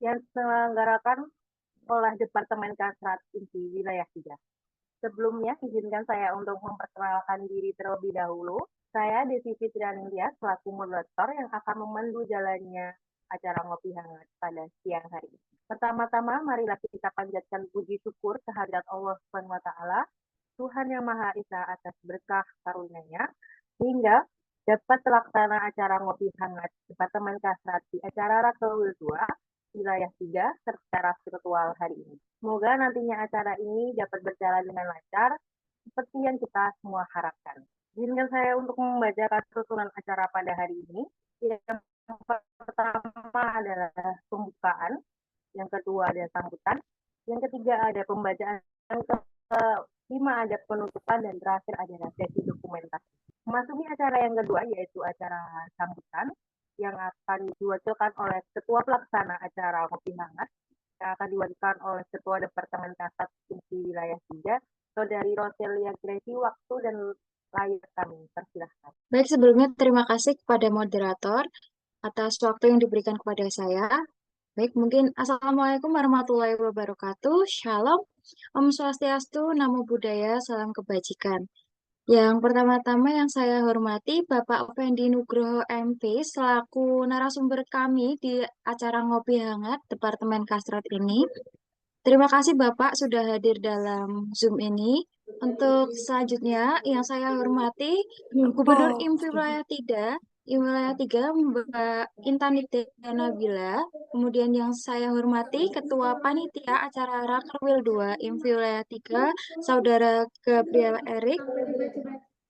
yang diselenggarakan oleh Departemen Kasrat Inti Wilayah 3. Sebelumnya, izinkan saya untuk memperkenalkan diri terlebih dahulu. Saya Desi Fitrianindya selaku moderator yang akan memandu jalannya acara ngopi hangat pada siang hari ini. Pertama-tama, marilah kita panjatkan puji syukur kehadirat Allah SWT, Tuhan Yang Maha Esa atas berkah karunia-Nya, hingga dapat terlaksana acara ngopi hangat Departemen Kasrat di acara Rakerwil 2, Wilayah 3, secara virtual hari ini. Semoga nantinya acara ini dapat berjalan dengan lancar, seperti yang kita semua harapkan. Izinkan saya untuk membacakan susunan acara pada hari ini. Yang pertama adalah pembukaan, yang kedua ada sambutan, yang ketiga ada pembacaan, yang kelima ada penutupan, dan terakhir adalah sesi dokumentasi. Memasuki acara yang kedua, yaitu acara sambutan, yang akan diwakilkan oleh Ketua Pelaksana acara Ngopi Hangat, yang akan diwakilkan oleh Ketua Departemen Kasat Inti Wilayah 3, Saudari Roselia Gresi. Waktu dan layar kami persilahkan. Baik, sebelumnya terima kasih kepada moderator atas waktu yang diberikan kepada saya. Baik, mungkin Assalamualaikum warahmatullahi wabarakatuh. Shalom, Om Swastiastu, Namo Buddhaya, Salam Kebajikan. Yang pertama-tama yang saya hormati Bapak Fendi Nugroho MP selaku narasumber kami di acara Ngopi Hangat Departemen Kasrat ini. Terima kasih Bapak sudah hadir dalam Zoom ini. Untuk selanjutnya yang saya hormati Gubernur IMFI Wilayah 3 Mbak Intaniti Nabila. Kemudian yang saya hormati Ketua Panitia Acara Rakerwil 2 IMFI Wilayah 3 Saudara Gabriel Erik.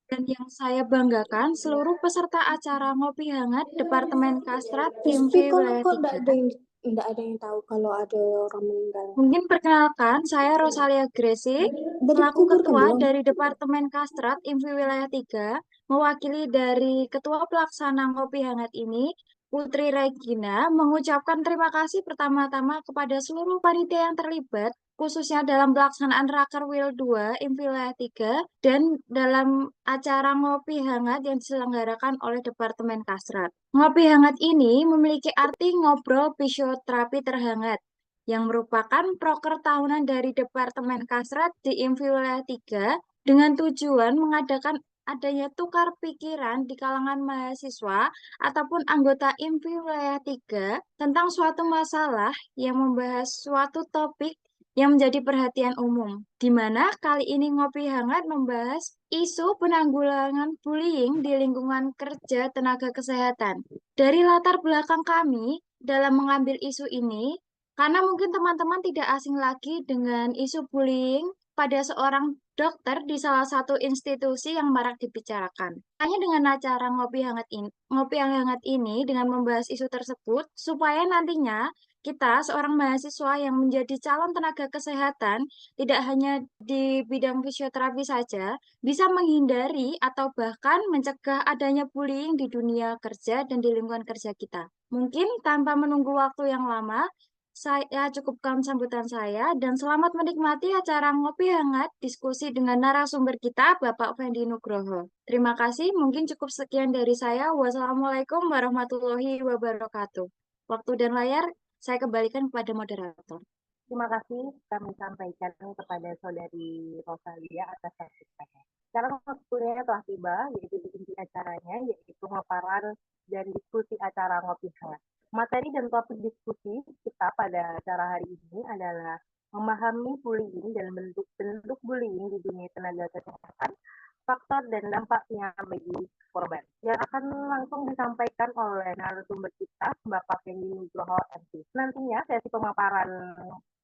Dan yang saya banggakan seluruh peserta acara Ngopi Hangat Departemen Kasrat IMFI Kan Wilayah kok 3. enggak ada yang tahu kalau ada orang meninggal. Mungkin perkenalkan, saya Rosalia Gresi, selaku Ketua dari Departemen Kastrat IMFI Wilayah 3, mewakili dari Ketua Pelaksana Ngopi Hangat ini, Putri Regina, mengucapkan terima kasih pertama-tama kepada seluruh panitia yang terlibat, khususnya dalam pelaksanaan Rakerwil 2 IMFI Wilayah 3, dan dalam acara Ngopi Hangat yang diselenggarakan oleh Departemen Kastrat. Ngopi Hangat ini memiliki arti ngobrol fisioterapi terhangat, yang merupakan proker tahunan dari Departemen Kasrat di IMFI Wilayah 3 dengan tujuan mengadakan adanya tukar pikiran di kalangan mahasiswa ataupun anggota IMFI Wilayah 3 tentang suatu masalah yang membahas suatu topik yang menjadi perhatian umum, di mana kali ini Ngopi Hangat membahas isu penanggulangan bullying di lingkungan kerja tenaga kesehatan. Dari latar belakang kami dalam mengambil isu ini, karena mungkin teman-teman tidak asing lagi dengan isu bullying pada seorang dokter di salah satu institusi yang marak dibicarakan. Hanya dengan acara ngopi hangat ini dengan membahas isu tersebut, supaya nantinya kita seorang mahasiswa yang menjadi calon tenaga kesehatan tidak hanya di bidang fisioterapi saja, bisa menghindari atau bahkan mencegah adanya bullying di dunia kerja dan di lingkungan kerja kita. Mungkin tanpa menunggu waktu yang lama, saya cukupkan sambutan saya dan selamat menikmati acara Ngopi Hangat diskusi dengan narasumber kita, Bapak Fendi Nugroho. Terima kasih, mungkin cukup sekian dari saya. Wassalamualaikum warahmatullahi wabarakatuh. Waktu dan layar saya kembalikan kepada moderator. Terima kasih kami sampaikan kepada Saudari Rosalia atas sambutannya. Sekarang waktunya telah tiba, yaitu di inti acaranya, yaitu pemaparan dan diskusi acara Ngopi Hangat. Materi dan topik diskusi kita pada acara hari ini adalah memahami bullying dan bentuk-bentuk bullying di dunia tenaga kesehatan, faktor dan dampaknya bagi korban. Yang akan langsung disampaikan oleh narasumber kita, Bapak Fendi Nugroho MP. Nantinya sesi pemaparan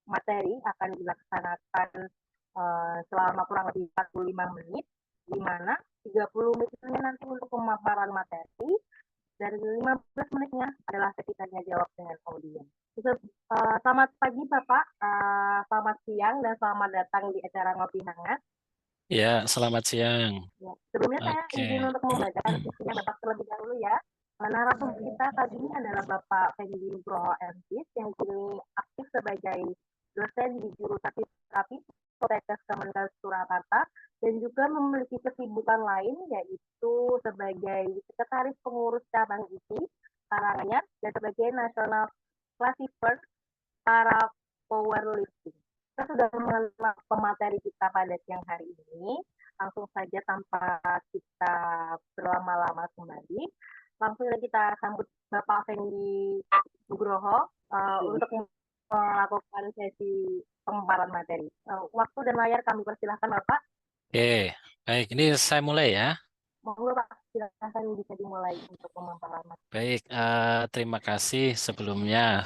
materi akan dilaksanakan selama kurang lebih 45 menit, di mana 30 menitnya nanti untuk pemaparan materi, dan 15 menitnya adalah sesi tanya jawab dengan audiens. Selamat pagi Bapak, selamat siang, dan selamat datang di acara Ngopi Hangat. Ya, selamat siang. Ya, sebelumnya saya izin untuk membacakan isinya Bapak terlebih dahulu ya. Narasumber kita kali ini adalah Bapak Fendi Nugroho MP yang kini aktif sebagai dosen di jurusan fisioterapi Poltekkes Kemenkes Surakarta dan juga memiliki kesibukan lain yaitu sebagai sekretaris pengurus cabang ISI Karanganyar dan sebagai national classifier para powerlifting. Kita sudah mengenal pemateri kita pada siang hari ini. Langsung saja tanpa kita berlama-lama kembali, langsung saja kita sambut Bapak Fendi Nugroho untuk melakukan sesi pemaparan materi. Waktu dan layar kami persilahkan Bapak. Oke, baik. Ini saya mulai ya. Monggo Pak, silakan bisa dimulai untuk pemaparan materi. Baik, terima kasih sebelumnya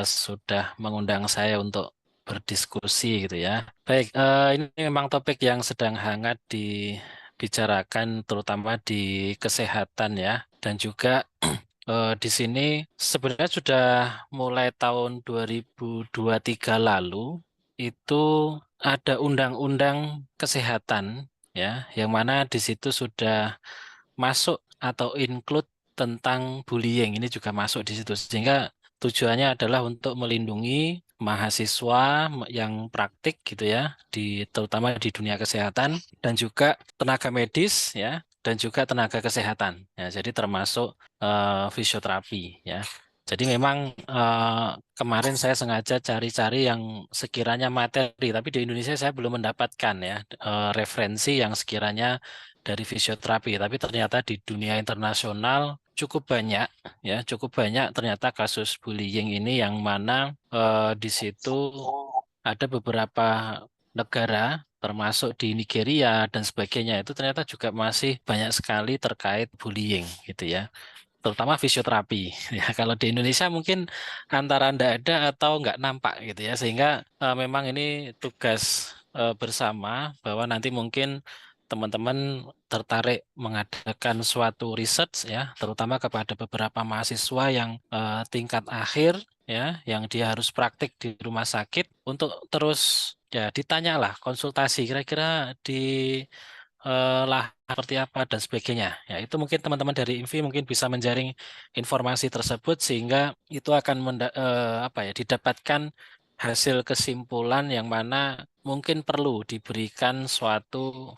sudah mengundang saya untuk berdiskusi gitu ya. Baik, ini memang topik yang sedang hangat dibicarakan terutama di kesehatan ya. Dan juga di sini sebenarnya sudah mulai tahun 2023 lalu itu ada undang-undang kesehatan ya, yang mana di situ sudah masuk atau include tentang bullying ini juga masuk di situ, sehingga tujuannya adalah untuk melindungi mahasiswa yang praktik gitu ya, terutama di dunia kesehatan, dan juga tenaga medis ya, dan juga tenaga kesehatan ya, jadi termasuk fisioterapi ya. Jadi memang kemarin saya sengaja cari-cari yang sekiranya materi, tapi di Indonesia saya belum mendapatkan ya referensi yang sekiranya dari fisioterapi, tapi ternyata di dunia internasional cukup banyak ya, cukup banyak ternyata kasus bullying ini, yang mana di situ ada beberapa negara termasuk di Nigeria dan sebagainya, itu ternyata juga masih banyak sekali terkait bullying gitu ya, terutama fisioterapi ya. Kalau di Indonesia mungkin antara ndak ada atau nggak nampak gitu ya, sehingga memang ini tugas bersama, bahwa nanti mungkin teman-teman tertarik mengadakan suatu research ya, terutama kepada beberapa mahasiswa yang tingkat akhir ya, yang dia harus praktik di rumah sakit, untuk terus ya ditanyalah, konsultasi kira-kira di lah seperti apa dan sebagainya. Ya, itu mungkin teman-teman dari INVI mungkin bisa menjaring informasi tersebut, sehingga itu akan didapatkan hasil kesimpulan yang mana mungkin perlu diberikan suatu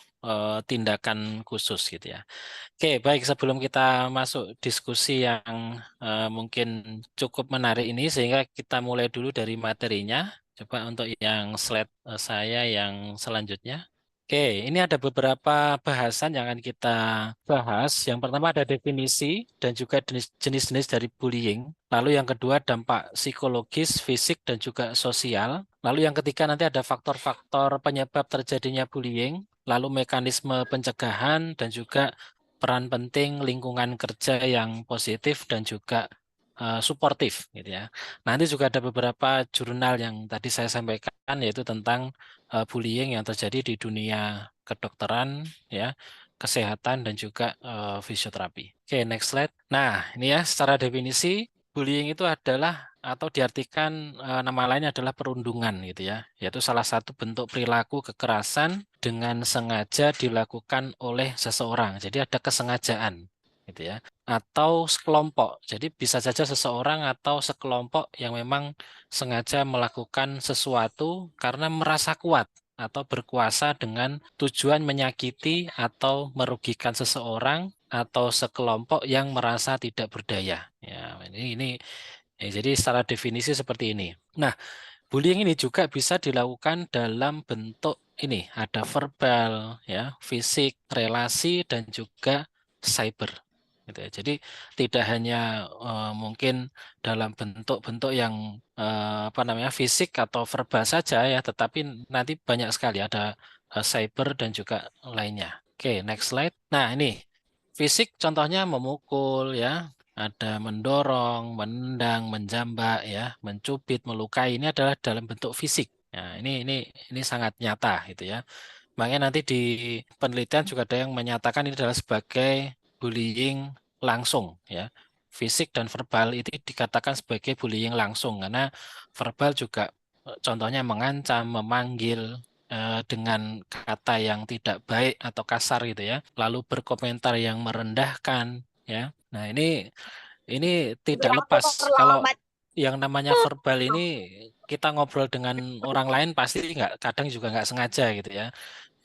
tindakan khusus gitu ya. Oke, baik, sebelum kita masuk diskusi yang mungkin cukup menarik ini, sehingga kita mulai dulu dari materinya. Coba untuk yang slide saya yang selanjutnya. Oke, ini ada beberapa bahasan yang akan kita bahas. Yang pertama ada definisi dan juga jenis-jenis dari bullying. Lalu yang kedua dampak psikologis, fisik, dan juga sosial. Lalu yang ketiga nanti ada faktor-faktor penyebab terjadinya bullying. Lalu mekanisme pencegahan dan juga peran penting lingkungan kerja yang positif dan juga suportif gitu ya. Nanti juga ada beberapa jurnal yang tadi saya sampaikan, yaitu tentang bullying yang terjadi di dunia kedokteran ya, kesehatan, dan juga fisioterapi. Oke, next slide. Nah, ini ya secara definisi, bullying itu adalah atau diartikan nama lainnya adalah perundungan gitu ya, yaitu salah satu bentuk perilaku kekerasan dengan sengaja dilakukan oleh seseorang. Jadi ada kesengajaan gitu ya, atau sekelompok. Jadi bisa saja seseorang atau sekelompok yang memang sengaja melakukan sesuatu karena merasa kuat atau berkuasa dengan tujuan menyakiti atau merugikan seseorang atau sekelompok yang merasa tidak berdaya. Ya, jadi secara definisi seperti ini. Nah, bullying ini juga bisa dilakukan dalam bentuk ini, ada verbal, ya, fisik, relasi, dan juga cyber. Gitu ya. Jadi tidak hanya mungkin dalam bentuk-bentuk yang fisik atau verbal saja ya, tetapi nanti banyak sekali ada cyber dan juga lainnya. Oke, next slide. Nah, ini fisik contohnya memukul ya, ada mendorong, menendang, menjambak ya, mencubit, melukai, ini adalah dalam bentuk fisik. Nah, ini sangat nyata gitu ya. Makanya nanti di penelitian juga ada yang menyatakan ini adalah sebagai bullying langsung ya. Fisik dan verbal itu dikatakan sebagai bullying langsung, karena verbal juga contohnya mengancam, memanggil dengan kata yang tidak baik atau kasar gitu ya. Lalu berkomentar yang merendahkan ya. Nah, ini tidak lepas kalau yang namanya verbal ini, kita ngobrol dengan orang lain pasti kadang juga nggak sengaja gitu ya.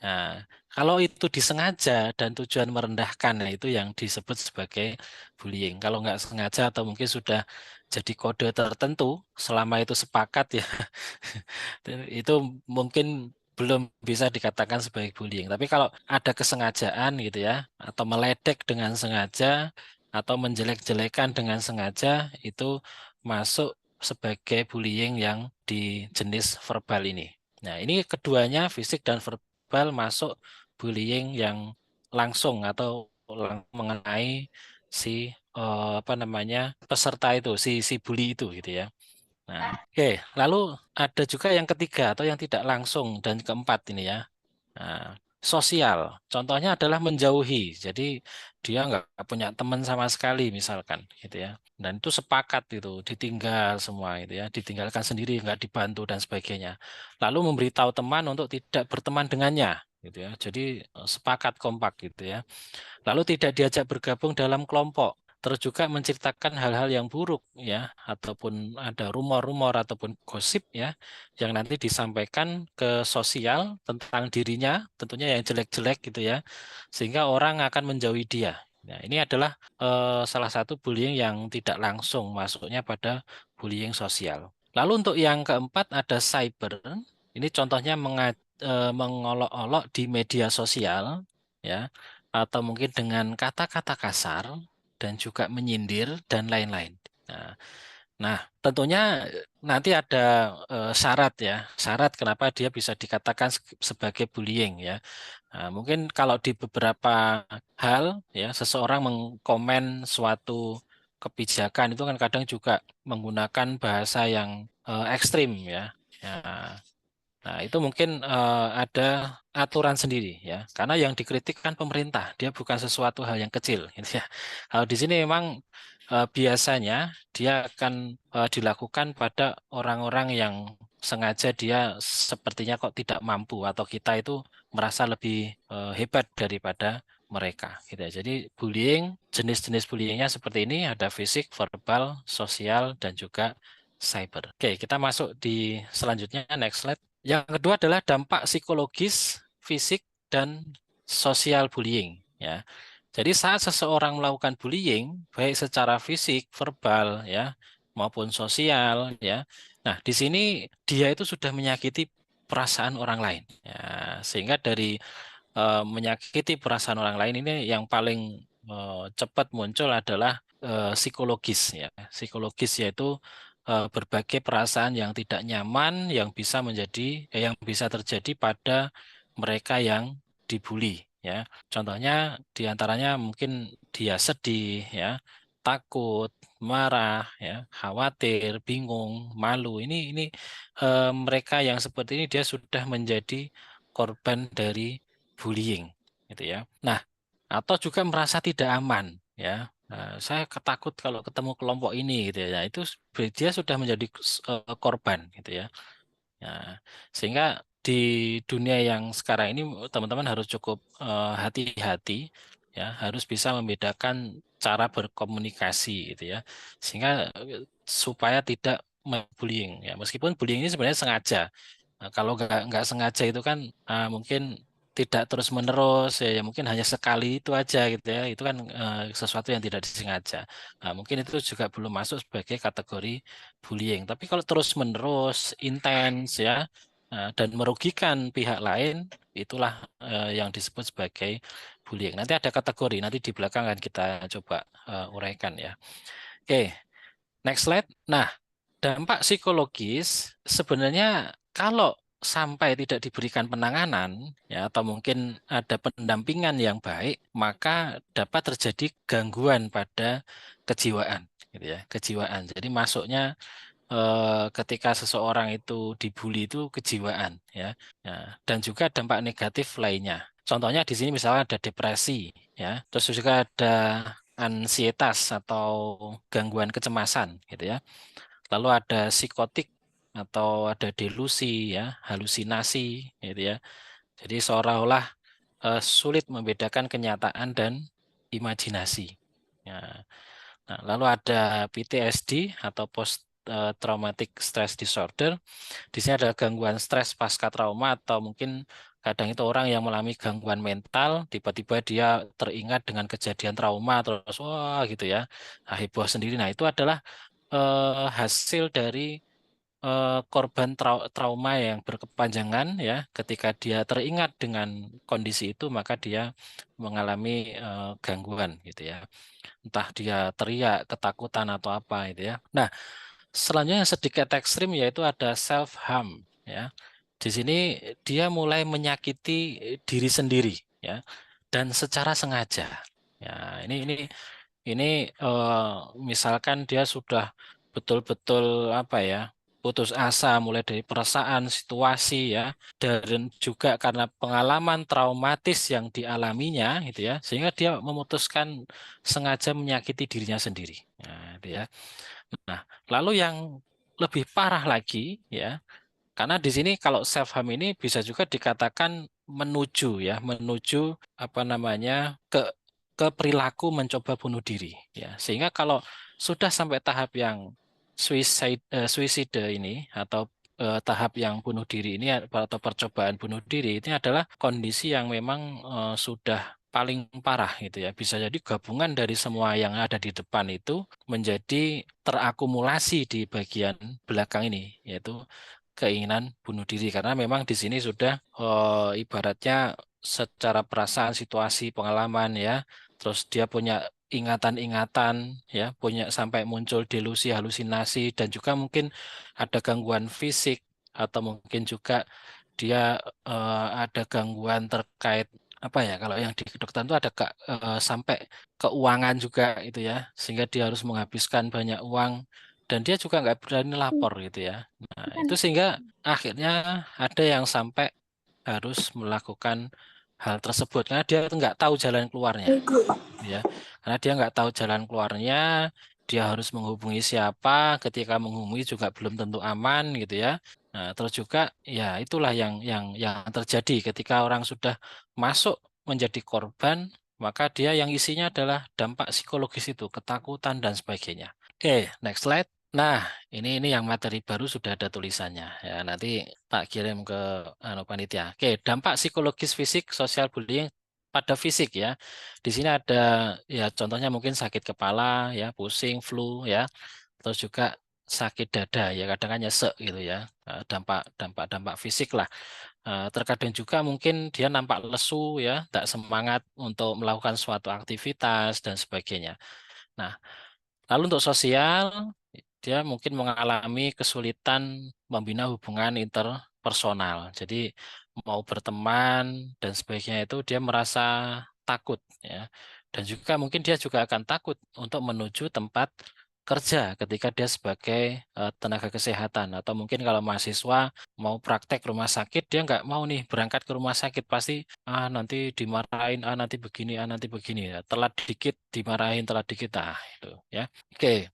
Nah, kalau itu disengaja dan tujuan merendahkan, nah itu yang disebut sebagai bullying. Kalau nggak sengaja atau mungkin sudah jadi kode tertentu, selama itu sepakat ya, itu mungkin belum bisa dikatakan sebagai bullying. Tapi kalau ada kesengajaan gitu ya, atau meledek dengan sengaja, atau menjelek-jelekan dengan sengaja, itu masuk sebagai bullying yang di jenis verbal ini. Nah, ini keduanya fisik dan verbal masuk bullying yang langsung atau mengenai si apa namanya peserta itu, si bully itu gitu ya. Nah, oke. Lalu ada juga yang ketiga atau yang tidak langsung dan keempat ini ya. Nah, sosial. Contohnya adalah menjauhi. Jadi dia nggak punya teman sama sekali misalkan gitu ya. Dan itu sepakat itu ditinggal semua itu ya, ditinggalkan sendiri, nggak dibantu dan sebagainya. Lalu memberitahu teman untuk tidak berteman dengannya gitu ya. Jadi sepakat kompak gitu ya. Lalu tidak diajak bergabung dalam kelompok. Terus juga menceritakan hal-hal yang buruk ya, ataupun ada rumor-rumor ataupun gosip ya, yang nanti disampaikan ke sosial tentang dirinya, tentunya yang jelek-jelek gitu ya, sehingga orang akan menjauhi dia. Nah, ini adalah salah satu bullying yang tidak langsung masuknya pada bullying sosial. Lalu untuk yang keempat ada cyber. Ini contohnya mengolok-olok di media sosial ya, atau mungkin dengan kata-kata kasar dan juga menyindir dan lain-lain. Nah, nah, tentunya nanti ada syarat ya, syarat kenapa dia bisa dikatakan sebagai bullying ya. Nah, mungkin kalau di beberapa hal ya, seseorang mengkomen suatu kebijakan itu kan kadang juga menggunakan bahasa yang ekstrim ya. Ya, nah, itu mungkin ada aturan sendiri ya, karena yang dikritik kan pemerintah, dia bukan sesuatu hal yang kecil, gitu ya. Kalau di sini memang biasanya dia akan dilakukan pada orang-orang yang sengaja dia sepertinya kok tidak mampu atau kita itu merasa lebih hebat daripada mereka, gitu ya. Jadi bullying, jenis-jenis bullyingnya seperti ini ada fisik, verbal, sosial, dan juga cyber. Oke, kita masuk di selanjutnya, next slide. Yang kedua adalah dampak psikologis, fisik, dan sosial bullying. Ya, jadi saat seseorang melakukan bullying, baik secara fisik, verbal, ya, maupun sosial, ya. Nah, di sini dia itu sudah menyakiti perasaan orang lain. Ya, sehingga dari menyakiti perasaan orang lain ini yang paling cepat muncul adalah psikologis, ya. Psikologis yaitu berbagai perasaan yang tidak nyaman yang bisa terjadi pada mereka yang dibully ya. Contohnya diantaranya mungkin dia sedih ya, takut, marah ya, khawatir, bingung, malu. Ini mereka yang seperti ini dia sudah menjadi korban dari bullying gitu ya. Nah, atau juga merasa tidak aman ya. Nah, saya ketakut kalau ketemu kelompok ini gitu ya. Nah, itu dia sudah menjadi korban gitu ya. Nah, sehingga di dunia yang sekarang ini teman-teman harus cukup hati-hati ya, harus bisa membedakan cara berkomunikasi gitu ya. Sehingga supaya tidak bullying ya. Meskipun bullying ini sebenarnya sengaja. Nah, kalau nggak sengaja itu kan mungkin tidak terus menerus ya, ya mungkin hanya sekali itu aja gitu ya. Itu kan sesuatu yang tidak disengaja. Nah, mungkin itu juga belum masuk sebagai kategori bullying. Tapi kalau terus menerus, intens ya, dan merugikan pihak lain, itulah yang disebut sebagai bullying. Nanti ada kategori, nanti di belakang kan kita coba uraikan ya. Oke, next slide. Nah, dampak psikologis sebenarnya kalau sampai tidak diberikan penanganan ya atau mungkin ada pendampingan yang baik, maka dapat terjadi gangguan pada kejiwaan gitu ya, kejiwaan. Jadi masuknya ketika seseorang itu dibully itu kejiwaan ya. Nah, dan juga dampak negatif lainnya. Contohnya di sini misalnya ada depresi ya, terus juga ada ansietas atau gangguan kecemasan gitu ya. Lalu ada psikotik atau ada delusi ya, halusinasi gitu ya. Jadi seolah-olah sulit membedakan kenyataan dan imajinasi. Ya. Nah, lalu ada PTSD atau post traumatic stress disorder. Di sini ada gangguan stres pasca trauma atau mungkin kadang itu orang yang mengalami gangguan mental, tiba-tiba dia teringat dengan kejadian trauma terus wah gitu ya, heboh sendiri. Nah, itu adalah hasil dari korban trauma yang berkepanjangan ya. Ketika dia teringat dengan kondisi itu, maka dia mengalami gangguan gitu ya. Entah dia teriak, ketakutan atau apa gitu ya. Nah, selanjutnya yang sedikit ekstrim yaitu ada self harm ya. Di sini dia mulai menyakiti diri sendiri ya, dan secara sengaja. Ya, ini misalkan dia sudah betul-betul apa ya, putus asa mulai dari perasaan, situasi ya, dan juga karena pengalaman traumatis yang dialaminya gitu ya, sehingga dia memutuskan sengaja menyakiti dirinya sendiri. Nah, itu ya. Nah, lalu yang lebih parah lagi ya, karena di sini kalau self harm ini bisa juga dikatakan menuju ya, menuju apa namanya ke perilaku mencoba bunuh diri ya. Sehingga kalau sudah sampai tahap yang suicide ini atau tahap yang bunuh diri ini atau percobaan bunuh diri ini adalah kondisi yang memang sudah paling parah gitu ya. Bisa jadi gabungan dari semua yang ada di depan itu menjadi terakumulasi di bagian belakang ini, yaitu keinginan bunuh diri karena memang di sini sudah ibaratnya secara perasaan, situasi, pengalaman ya, terus dia punya ingatan-ingatan ya, punya sampai muncul delusi, halusinasi dan juga mungkin ada gangguan fisik atau mungkin juga dia ada gangguan terkait apa ya, kalau yang di kedokteran itu ada sampai keuangan juga itu ya, sehingga dia harus menghabiskan banyak uang dan dia juga nggak berani lapor gitu ya. Nah, itu sehingga akhirnya ada yang sampai harus melakukan hal tersebut karena dia nggak tahu jalan keluarnya, ya. Karena dia nggak tahu jalan keluarnya, dia harus menghubungi siapa, ketika menghubungi juga belum tentu aman gitu ya. Nah, terus juga ya itulah yang terjadi ketika orang sudah masuk menjadi korban, maka dia yang isinya adalah dampak psikologis itu, ketakutan dan sebagainya. Oke, next slide. Nah, ini yang materi baru sudah ada tulisannya ya. Nanti tak kirim ke panitia. Oke, dampak psikologis, fisik, sosial bullying pada fisik ya. Di sini ada ya contohnya mungkin sakit kepala ya, pusing, flu ya. Terus juga sakit dada ya, kadang kan nyesek gitu ya. Dampak fisik lah. Terkadang juga mungkin dia nampak lesu ya, tak semangat untuk melakukan suatu aktivitas dan sebagainya. Nah, lalu untuk sosial, dia mungkin mengalami kesulitan membina hubungan interpersonal. Jadi mau berteman dan sebagainya itu dia merasa takut ya. Dan juga mungkin dia juga akan takut untuk menuju tempat kerja ketika dia sebagai tenaga kesehatan atau mungkin kalau mahasiswa mau praktek rumah sakit dia nggak mau nih berangkat ke rumah sakit pasti nanti dimarahin nanti begini ya. Telat dikit dimarahin telat dikit itu ya. Oke.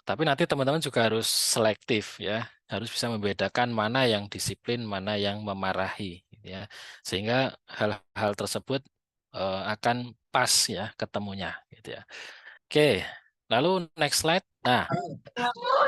Tapi nanti teman-teman juga harus selektif ya, harus bisa membedakan mana yang disiplin, mana yang memarahi, gitu ya. Sehingga hal-hal tersebut akan pas ya ketemunya, gitu ya. Oke, lalu next slide. Nah,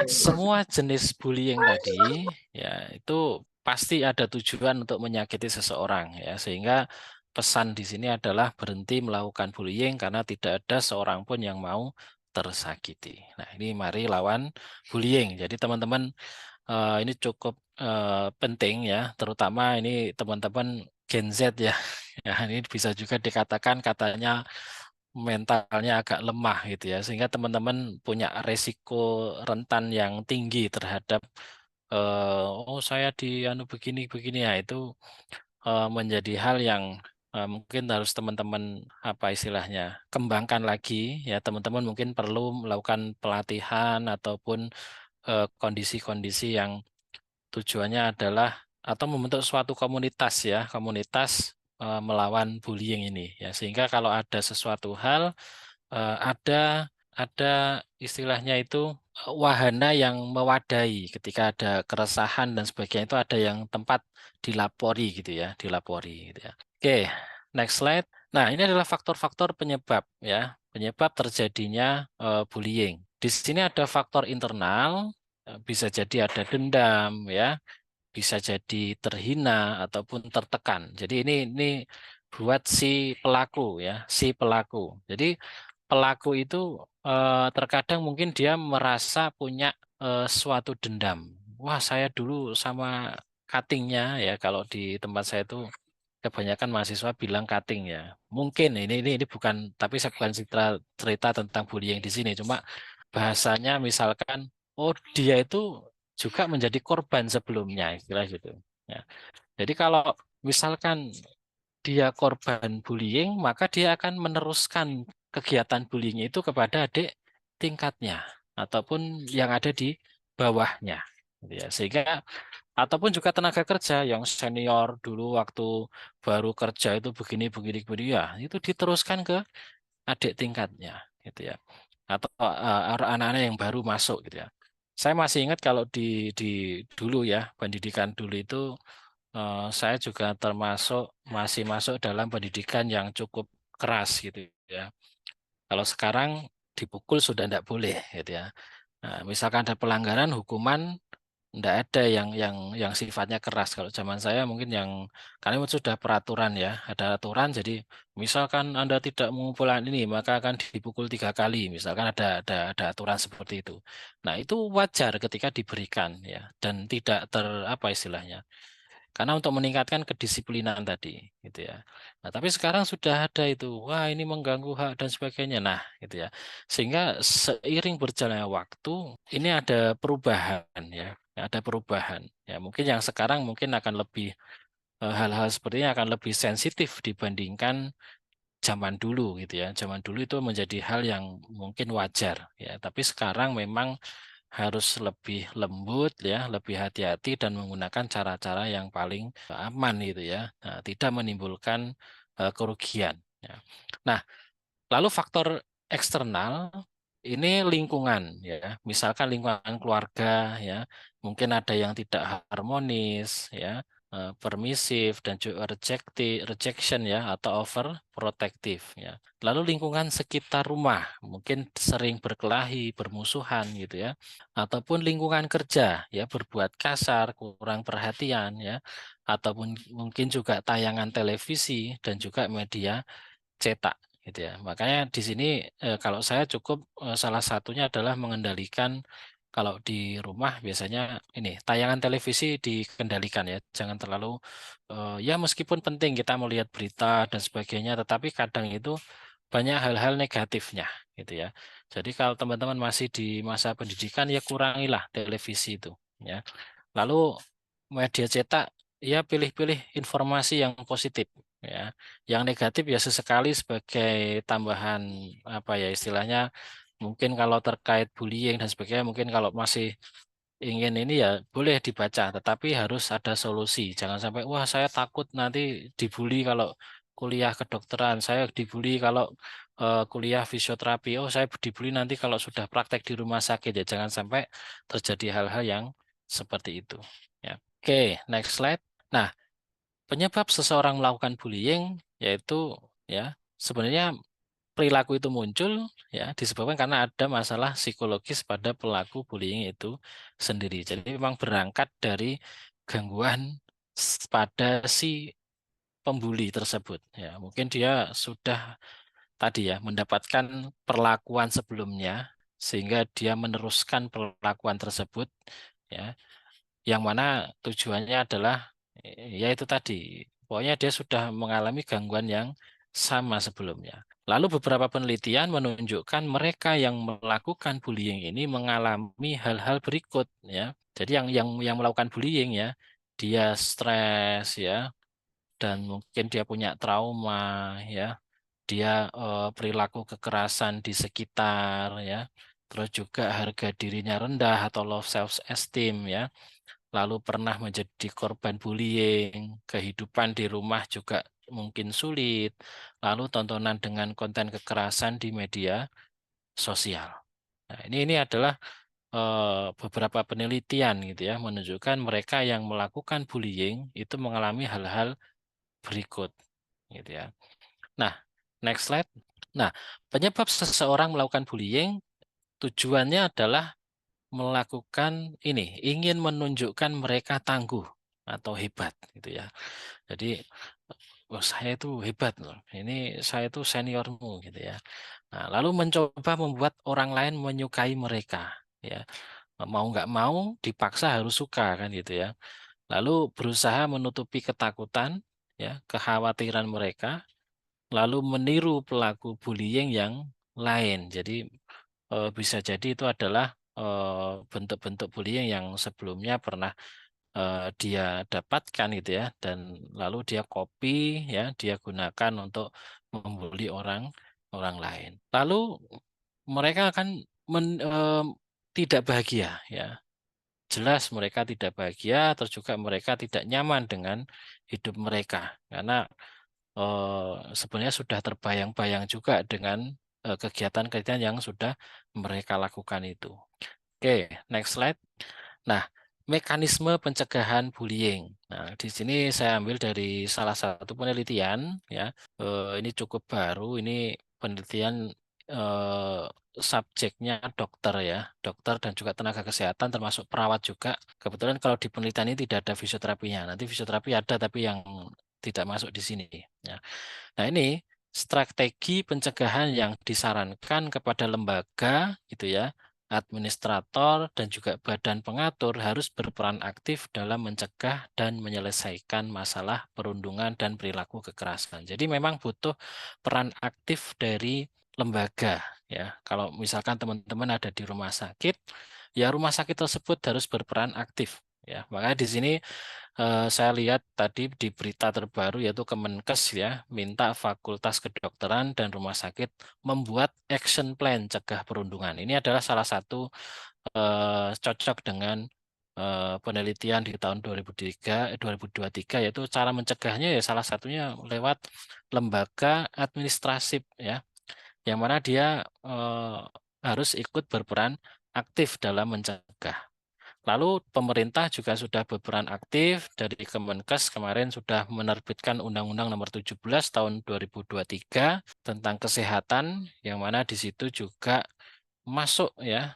semua jenis bullying tadi ya itu pasti ada tujuan untuk menyakiti seseorang ya, sehingga pesan di sini adalah berhenti melakukan bullying karena tidak ada seorang pun yang mau tersakiti. Nah, ini mari lawan bullying. Jadi teman-teman ini cukup penting ya, terutama ini teman-teman Gen Z ya. Ya, ini bisa juga dikatakan katanya mentalnya agak lemah gitu ya, sehingga teman-teman punya resiko rentan yang tinggi terhadap oh saya di begini ya, itu menjadi hal yang mungkin harus teman-teman apa istilahnya kembangkan lagi ya. Teman-teman mungkin perlu melakukan pelatihan ataupun kondisi-kondisi yang tujuannya adalah atau membentuk suatu komunitas ya, komunitas melawan bullying ini ya, sehingga kalau ada sesuatu hal ada istilahnya itu wahana yang mewadahi ketika ada keresahan dan sebagainya, itu ada yang tempat dilapori gitu ya, dilapori gitu ya. Oke, next slide. Nah, ini adalah faktor-faktor penyebab ya, penyebab terjadinya bullying. Di sini ada faktor internal, bisa jadi ada dendam ya, bisa jadi terhina ataupun tertekan. Jadi ini buat si pelaku ya, si pelaku. Jadi pelaku itu terkadang mungkin dia merasa punya suatu dendam. Wah, saya dulu sama cuttingnya ya, kalau di tempat saya itu kebanyakan mahasiswa bilang cutting ya. Mungkin ini bukan, tapi saya bukan cerita tentang bullying di sini, cuma bahasanya misalkan, oh dia itu juga menjadi korban sebelumnya, istilah gitu. Ya. Jadi kalau misalkan dia korban bullying, maka dia akan meneruskan kegiatan bullying itu kepada adik tingkatnya ataupun yang ada di bawahnya. Gitu ya. Sehingga ataupun juga tenaga kerja yang senior dulu waktu baru kerja itu begini begini begini ya, itu diteruskan ke adik tingkatnya gitu ya. Atau anak-anak yang baru masuk gitu ya. Saya masih ingat kalau di dulu ya, pendidikan dulu itu saya juga termasuk masih masuk dalam pendidikan yang cukup keras gitu ya. Kalau sekarang dipukul sudah tidak boleh gitu ya. Nah, misalkan ada pelanggaran hukuman tidak ada yang sifatnya keras. Kalau zaman saya mungkin yang karena itu sudah peraturan ya, ada aturan. Jadi misalkan Anda tidak mengumpulkan ini maka akan dipukul 3 kali. Misalkan ada aturan seperti itu. Nah itu wajar ketika diberikan ya dan tidak apa istilahnya. Karena untuk meningkatkan kedisiplinan tadi, gitu ya. Nah, tapi sekarang sudah ada itu, wah ini mengganggu hak dan sebagainya. Nah, gitu ya. Sehingga seiring berjalannya waktu, ini ada perubahan ya, ada perubahan. Ya, mungkin yang sekarang mungkin akan lebih hal-hal seperti ini akan lebih sensitif dibandingkan zaman dulu gitu ya. Zaman dulu itu menjadi hal yang mungkin wajar ya, tapi sekarang memang harus lebih lembut ya, lebih hati-hati dan menggunakan cara-cara yang paling aman gitu ya. Nah, tidak menimbulkan kerugian ya. Nah, lalu faktor eksternal ini lingkungan ya. Misalkan lingkungan keluarga ya, mungkin ada yang tidak harmonis ya, permisif dan juga rejection ya atau overprotective ya. Lalu lingkungan sekitar rumah mungkin sering berkelahi, bermusuhan gitu ya. Ataupun lingkungan kerja ya berbuat kasar, kurang perhatian ya. Ataupun mungkin juga tayangan televisi dan juga media cetak gitu ya. Makanya di sini kalau saya cukup salah satunya adalah mengendalikan kalau di rumah biasanya ini tayangan televisi dikendalikan ya. Jangan terlalu ya meskipun penting kita melihat berita dan sebagainya, tetapi kadang itu banyak hal-hal negatifnya gitu ya. Jadi kalau teman-teman masih di masa pendidikan ya kurangilah televisi itu ya. Lalu media cetak ya pilih-pilih informasi yang positif ya. Yang negatif ya sesekali sebagai tambahan apa ya istilahnya mungkin kalau terkait bullying dan sebagainya mungkin kalau masih ingin ini ya boleh dibaca tetapi harus ada solusi. Jangan sampai wah saya takut nanti dibully kalau kuliah kedokteran, saya dibully kalau kuliah fisioterapi. Oh, saya dibully nanti kalau sudah praktek di rumah sakit ya. Jangan sampai terjadi hal-hal yang seperti itu ya. Oke, next slide. Nah, penyebab seseorang melakukan bullying yaitu ya sebenarnya perilaku itu muncul ya disebabkan karena ada masalah psikologis pada pelaku bullying itu sendiri. Jadi memang berangkat dari gangguan pada si pembuli tersebut ya. Mungkin dia sudah tadi ya mendapatkan perlakuan sebelumnya sehingga dia meneruskan perlakuan tersebut ya yang mana tujuannya adalah ya itu tadi pokoknya dia sudah mengalami gangguan yang sama sebelumnya. Lalu beberapa penelitian menunjukkan mereka yang melakukan bullying ini mengalami hal-hal berikut ya. Jadi yang melakukan bullying ya, dia stres ya dan mungkin dia punya trauma ya. Dia perilaku kekerasan di sekitar ya. Terus juga harga dirinya rendah atau low self esteem ya, lalu pernah menjadi korban bullying, kehidupan di rumah juga mungkin sulit, lalu tontonan dengan konten kekerasan di media sosial. Nah, ini adalah beberapa penelitian gitu ya menunjukkan mereka yang melakukan bullying itu mengalami hal-hal berikut gitu ya. Nah, next slide. Nah, penyebab seseorang melakukan bullying tujuannya adalah melakukan ini, ingin menunjukkan mereka tangguh atau hebat gitu ya. Jadi, oh, saya itu hebat loh. Ini saya itu seniormu gitu ya. Nah, lalu mencoba membuat orang lain menyukai mereka, ya. Mau nggak mau dipaksa harus suka kan gitu ya. Lalu berusaha menutupi ketakutan, ya, kekhawatiran mereka, lalu meniru pelaku bullying yang lain. Jadi bisa jadi itu adalah bentuk-bentuk bullying yang sebelumnya pernah dia dapatkan gitu ya, dan lalu dia copy ya, dia gunakan untuk membuli orang orang lain. Lalu mereka akan tidak bahagia ya. Jelas mereka tidak bahagia, terus juga mereka tidak nyaman dengan hidup mereka karena sebenarnya sudah terbayang-bayang juga dengan kegiatan-kegiatan yang sudah mereka lakukan itu. Oke, next slide. Nah, mekanisme pencegahan bullying. Nah, di sini saya ambil dari salah satu penelitian ya. Ini cukup baru. Ini penelitian subjeknya dokter ya, dokter dan juga tenaga kesehatan termasuk perawat juga. Kebetulan kalau di penelitian ini tidak ada fisioterapinya. Nanti fisioterapi ada tapi yang tidak masuk di sini ya. Nah, ini strategi pencegahan yang disarankan kepada lembaga gitu ya, administrator dan juga badan pengatur harus berperan aktif dalam mencegah dan menyelesaikan masalah perundungan dan perilaku kekerasan. Jadi memang butuh peran aktif dari lembaga ya. Kalau misalkan teman-teman ada di rumah sakit, ya rumah sakit tersebut harus berperan aktif ya. Makanya di sini saya lihat tadi di berita terbaru yaitu Kemenkes ya minta Fakultas Kedokteran dan Rumah Sakit membuat action plan cegah perundungan. Ini adalah salah satu cocok dengan penelitian di tahun 2023 yaitu cara mencegahnya ya salah satunya lewat lembaga administrasif ya, yang mana dia harus ikut berperan aktif dalam mencegah. Lalu pemerintah juga sudah berperan aktif, dari Kemenkes kemarin sudah menerbitkan Undang-Undang Nomor 17 Tahun 2023 tentang kesehatan, yang mana di situ juga masuk ya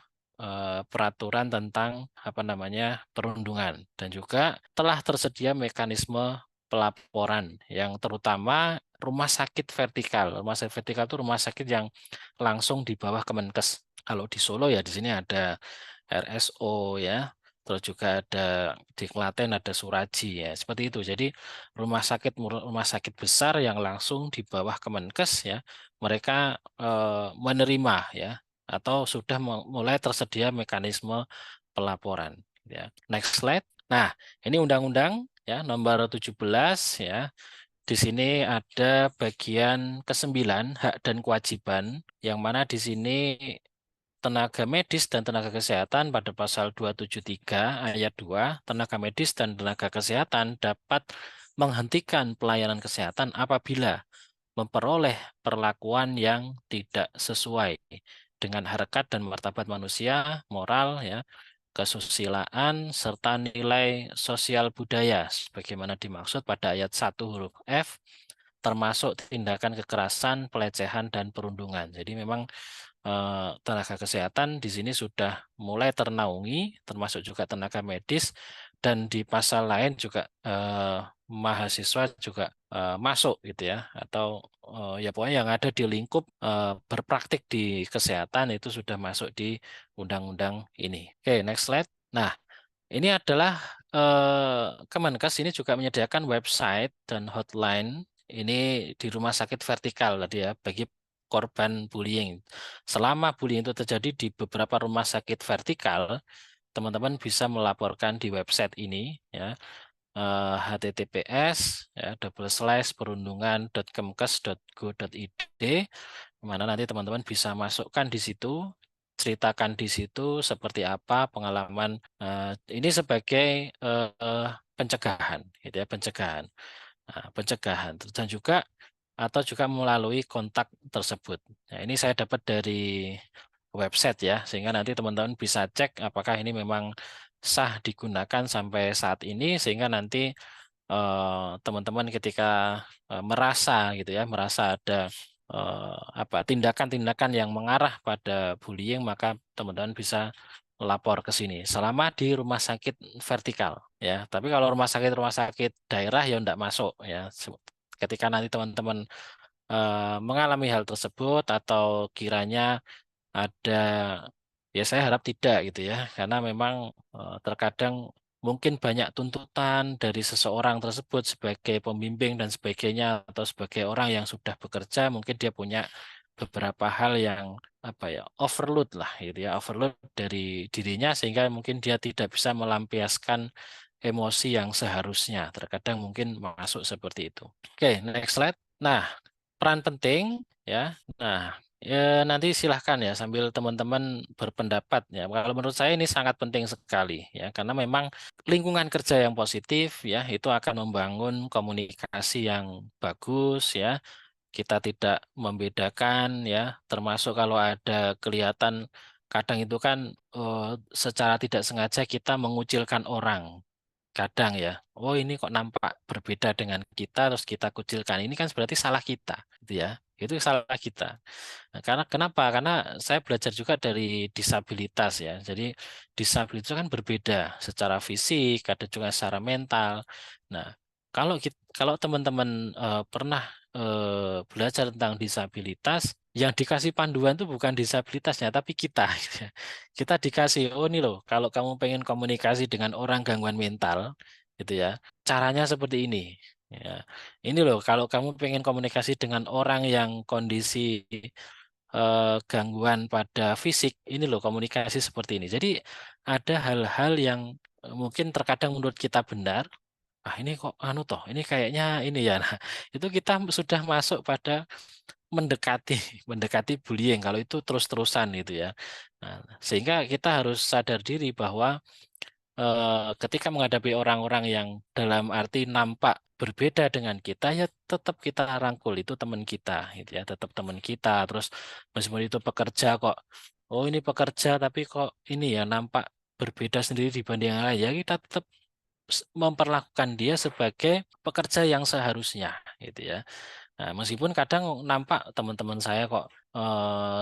peraturan tentang apa namanya perundungan, dan juga telah tersedia mekanisme pelaporan yang terutama rumah sakit vertikal. Rumah sakit vertikal itu rumah sakit yang langsung di bawah Kemenkes. Kalau di Solo ya di sini ada RSO ya. Terus juga ada di Klaten ada Suraji ya, seperti itu. Jadi rumah sakit besar yang langsung di bawah Kemenkes ya, mereka menerima ya atau sudah mulai tersedia mekanisme pelaporan ya. Next slide. Nah, ini undang-undang ya nomor 17 ya. Di sini ada bagian ke-9 hak dan kewajiban, yang mana di sini tenaga medis dan tenaga kesehatan pada pasal 273 ayat 2, tenaga medis dan tenaga kesehatan dapat menghentikan pelayanan kesehatan apabila memperoleh perlakuan yang tidak sesuai dengan harkat dan martabat manusia, moral, ya, kesusilaan, serta nilai sosial budaya, sebagaimana dimaksud pada ayat 1 huruf F, termasuk tindakan kekerasan, pelecehan, dan perundungan. Jadi memang tenaga kesehatan di sini sudah mulai ternaungi, termasuk juga tenaga medis, dan di pasal lain juga mahasiswa juga masuk gitu ya, atau ya pokoknya yang ada di lingkup berpraktik di kesehatan itu sudah masuk di undang-undang ini. Oke, next slide. Nah, ini adalah Kemenkes ini juga menyediakan website dan hotline ini di rumah sakit vertikal tadi ya, bagi korban bullying. Selama bullying itu terjadi di beberapa rumah sakit vertikal, teman-teman bisa melaporkan di website ini ya, https ya, /perundungan.kemkes.go.id, mana nanti teman-teman bisa masukkan di situ, ceritakan di situ seperti apa pengalaman ini sebagai pencegahan gitu ya, pencegahan. Nah, pencegahan dan juga atau juga melalui kontak tersebut. Nah, ini saya dapat dari website ya, sehingga nanti teman-teman bisa cek apakah ini memang sah digunakan sampai saat ini, sehingga nanti teman-teman ketika merasa gitu ya, merasa ada tindakan-tindakan yang mengarah pada bullying, maka teman-teman bisa lapor ke sini selama di rumah sakit vertikal ya. Tapi kalau rumah sakit daerah ya enggak masuk ya. Ketika nanti teman-teman mengalami hal tersebut atau kiranya ada, ya saya harap tidak gitu ya, karena memang terkadang mungkin banyak tuntutan dari seseorang tersebut sebagai pembimbing dan sebagainya, atau sebagai orang yang sudah bekerja, mungkin dia punya beberapa hal yang apa ya, overload lah gitu ya, overload dari dirinya, sehingga mungkin dia tidak bisa melampiaskan emosi yang seharusnya. Terkadang mungkin masuk seperti itu. Oke, next slide. Nah, peran penting ya. Nah, nanti silahkan ya sambil teman-teman berpendapat ya. Kalau menurut saya ini sangat penting sekali ya, karena memang lingkungan kerja yang positif ya itu akan membangun komunikasi yang bagus ya. Kita tidak membedakan ya, termasuk kalau ada kelihatan kadang itu kan secara tidak sengaja kita mengucilkan orang. Kadang ya, oh ini kok nampak berbeda dengan kita, terus kita kucilkan. Ini kan berarti salah kita, gitu ya. Itu salah kita. Nah, karena kenapa? Karena saya belajar juga dari disabilitas ya. Jadi disabilitas itu kan berbeda secara fisik, ada juga secara mental. Nah, kalau teman-teman pernah belajar tentang disabilitas, yang dikasih panduan itu bukan disabilitasnya, tapi kita. Gitu ya. Kita dikasih, oh ini loh, kalau kamu pengen komunikasi dengan orang gangguan mental, gitu ya, caranya seperti ini. Ya. Ini loh, kalau kamu pengen komunikasi dengan orang yang kondisi gangguan pada fisik, ini loh komunikasi seperti ini. Jadi ada hal-hal yang mungkin terkadang menurut kita benar, ah ini kok anu toh, ini kayaknya ini ya. Nah, itu kita sudah masuk pada mendekati mendekati bullying kalau itu terus-terusan gitu ya. Nah, sehingga kita harus sadar diri bahwa ketika menghadapi orang-orang yang dalam arti nampak berbeda dengan kita, ya tetap kita rangkul, itu teman kita gitu ya, tetap teman kita. Terus meskipun itu pekerja kok, oh ini pekerja tapi kok ini ya nampak berbeda sendiri dibanding yang lain, ya kita tetap memperlakukan dia sebagai pekerja yang seharusnya gitu ya. Nah, meskipun kadang nampak teman-teman saya kok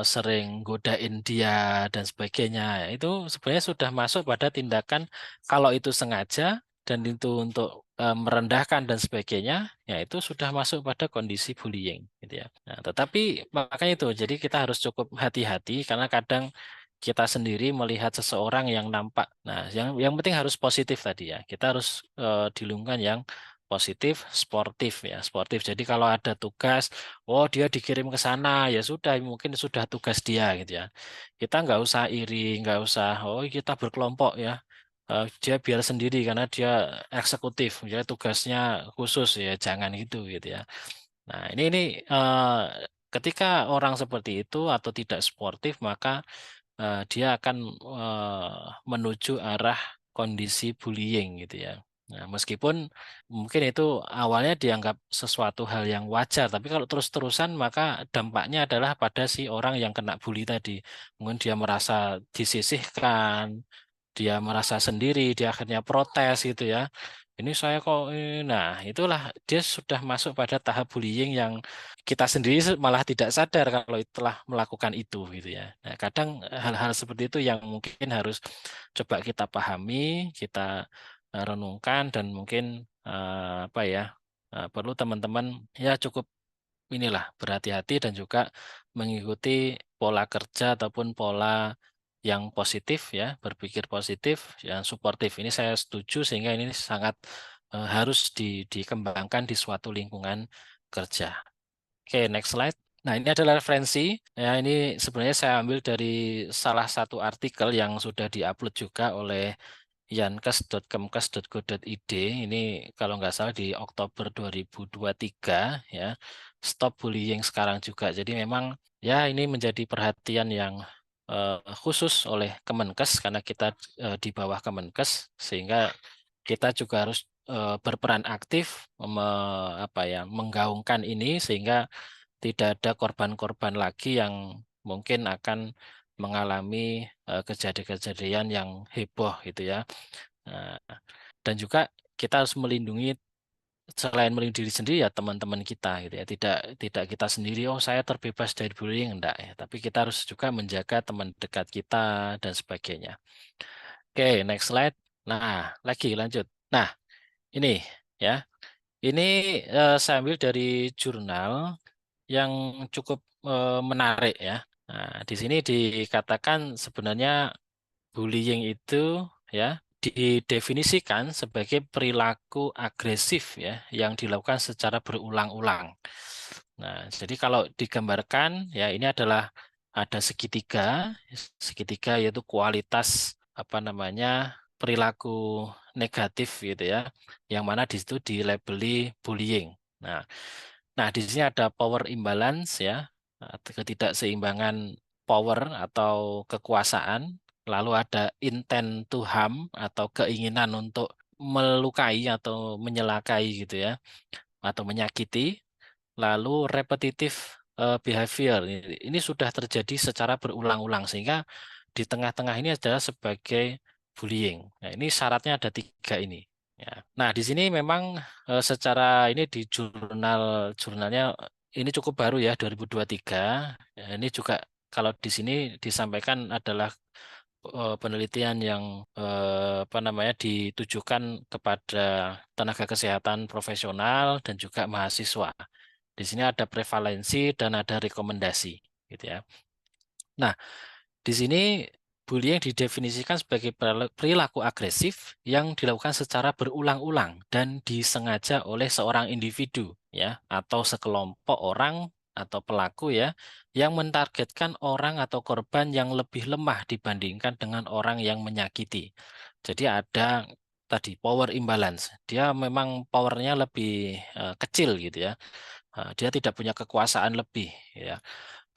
sering godain dia dan sebagainya, ya, itu sebenarnya sudah masuk pada tindakan, kalau itu sengaja dan itu untuk merendahkan dan sebagainya, ya itu sudah masuk pada kondisi bullying, gitu ya. Nah, tetapi makanya itu, jadi kita harus cukup hati-hati karena kadang kita sendiri melihat seseorang yang nampak. Nah, yang penting harus positif tadi ya. Kita harus di lingkungan yang positif, sportif ya, sportif. Jadi kalau ada tugas, oh dia dikirim ke sana, ya sudah, mungkin sudah tugas dia gitu ya. Kita nggak usah iri, nggak usah, oh kita berkelompok ya. Dia biar sendiri karena dia eksekutif, dia tugasnya khusus ya, jangan gitu ya. Nah ini ketika orang seperti itu atau tidak sportif, maka dia akan menuju arah kondisi bullying gitu ya. Nah, meskipun mungkin itu awalnya dianggap sesuatu hal yang wajar, tapi kalau terus-terusan maka dampaknya adalah pada si orang yang kena bully tadi. Mungkin dia merasa disisihkan, dia merasa sendiri, dia akhirnya protes gitu ya. Ini saya kok, nah itulah dia sudah masuk pada tahap bullying yang kita sendiri malah tidak sadar kalau telah melakukan itu gitu ya. Nah, kadang hal-hal seperti itu yang mungkin harus coba kita pahami, kita renungkan, dan mungkin apa ya, perlu teman-teman ya cukup inilah berhati-hati dan juga mengikuti pola kerja ataupun pola yang positif ya, berpikir positif, yang suportif. Ini saya setuju, sehingga ini sangat harus dikembangkan di suatu lingkungan kerja. Oke, next slide. Nah, ini adalah referensi. Ya, ini sebenarnya saya ambil dari salah satu artikel yang sudah diupload juga oleh yankes.kemkes.go.id. Ini kalau nggak salah di Oktober 2023 ya. Stop bullying sekarang juga. Jadi memang ya ini menjadi perhatian yang khusus oleh Kemenkes karena kita di bawah Kemenkes, sehingga kita juga harus berperan aktif apa ya, menggaungkan ini sehingga tidak ada korban-korban lagi yang mungkin akan mengalami kejadian-kejadian yang heboh gitu ya. Nah, dan juga kita harus melindungi, selain melindungi diri sendiri ya teman-teman kita gitu ya. Tidak kita sendiri, oh saya terbebas dari bullying, enggak ya. Tapi kita harus juga menjaga teman dekat kita dan sebagainya. Oke, next slide. Nah, lagi lanjut. Nah, ini ya. Ini saya ambil dari jurnal yang cukup menarik ya. Nah, di sini dikatakan sebenarnya bullying itu ya didefinisikan sebagai perilaku agresif ya yang dilakukan secara berulang-ulang. Nah, jadi kalau digambarkan ya ini adalah ada segitiga yaitu kualitas apa namanya perilaku negatif gitu ya, yang mana di situ dilabeli bullying. Nah, di sini ada power imbalance ya, ketidakseimbangan power atau kekuasaan, lalu ada intent to harm atau keinginan untuk melukai atau menyelakai gitu ya, atau menyakiti, lalu repetitive behavior. Ini sudah terjadi secara berulang-ulang sehingga di tengah-tengah ini adalah sebagai bullying. Nah, ini syaratnya ada 3 ini. Ya. Nah, di sini memang secara ini di jurnalnya ini cukup baru ya 2023. Ya, ini juga kalau di sini disampaikan adalah penelitian yang apa namanya ditujukan kepada tenaga kesehatan profesional dan juga mahasiswa. Di sini ada prevalensi dan ada rekomendasi, gitu ya. Nah, di sini bullying didefinisikan sebagai perilaku agresif yang dilakukan secara berulang-ulang dan disengaja oleh seorang individu ya atau sekelompok orang atau pelaku ya yang mentargetkan orang atau korban yang lebih lemah dibandingkan dengan orang yang menyakiti. Jadi ada tadi power imbalance. Dia memang powernya lebih kecil gitu ya. Dia tidak punya kekuasaan lebih ya.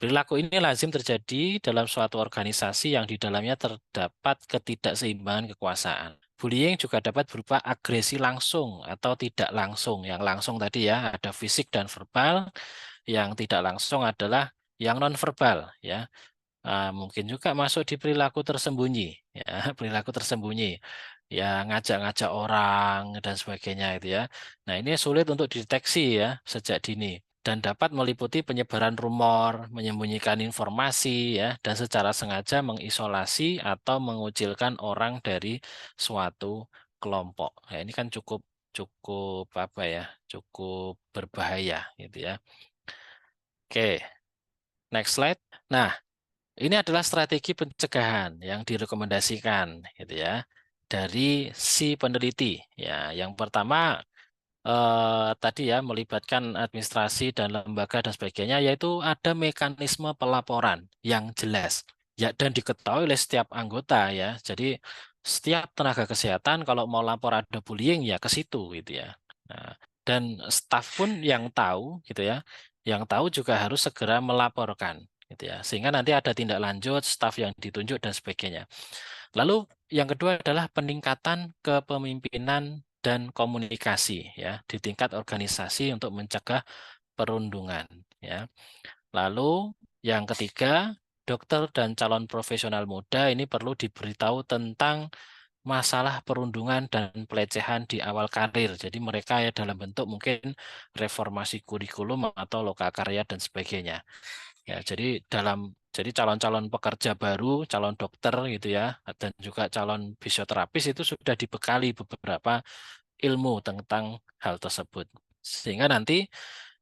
Perilaku ini lazim terjadi dalam suatu organisasi yang di dalamnya terdapat ketidakseimbangan kekuasaan. Bullying juga dapat berupa agresi langsung atau tidak langsung. Yang langsung tadi ya ada fisik dan verbal, yang tidak langsung adalah yang non-verbal ya. Mungkin juga masuk di perilaku tersembunyi ya, perilaku tersembunyi ya ngajak-ngajak orang dan sebagainya itu ya. Nah, ini sulit untuk dideteksi ya sejak dini dan dapat meliputi penyebaran rumor, menyembunyikan informasi ya dan secara sengaja mengisolasi atau mengucilkan orang dari suatu kelompok. Nah, ini kan cukup cukup apa ya? Cukup berbahaya gitu ya. Oke, next slide. Nah, ini adalah strategi pencegahan yang direkomendasikan gitu ya dari si peneliti. Ya, yang pertama tadi ya melibatkan administrasi dan lembaga dan sebagainya, yaitu ada mekanisme pelaporan yang jelas ya dan diketahui oleh setiap anggota ya. Jadi setiap tenaga kesehatan kalau mau lapor ada bullying ya ke situ gitu ya. Nah, dan staf pun yang tahu gitu ya, yang tahu juga harus segera melaporkan gitu ya. Sehingga nanti ada tindak lanjut, staf yang ditunjuk dan sebagainya. Lalu yang kedua adalah peningkatan kepemimpinan dan komunikasi ya di tingkat organisasi untuk mencegah perundungan ya. Lalu yang ketiga, dokter dan calon profesional muda ini perlu diberitahu tentang masalah perundungan dan pelecehan di awal karir. Jadi mereka ya dalam bentuk mungkin reformasi kurikulum atau lokakarya dan sebagainya. Ya, jadi calon-calon pekerja baru, calon dokter gitu ya, dan juga calon fisioterapis itu sudah dibekali beberapa ilmu tentang hal tersebut. Sehingga nanti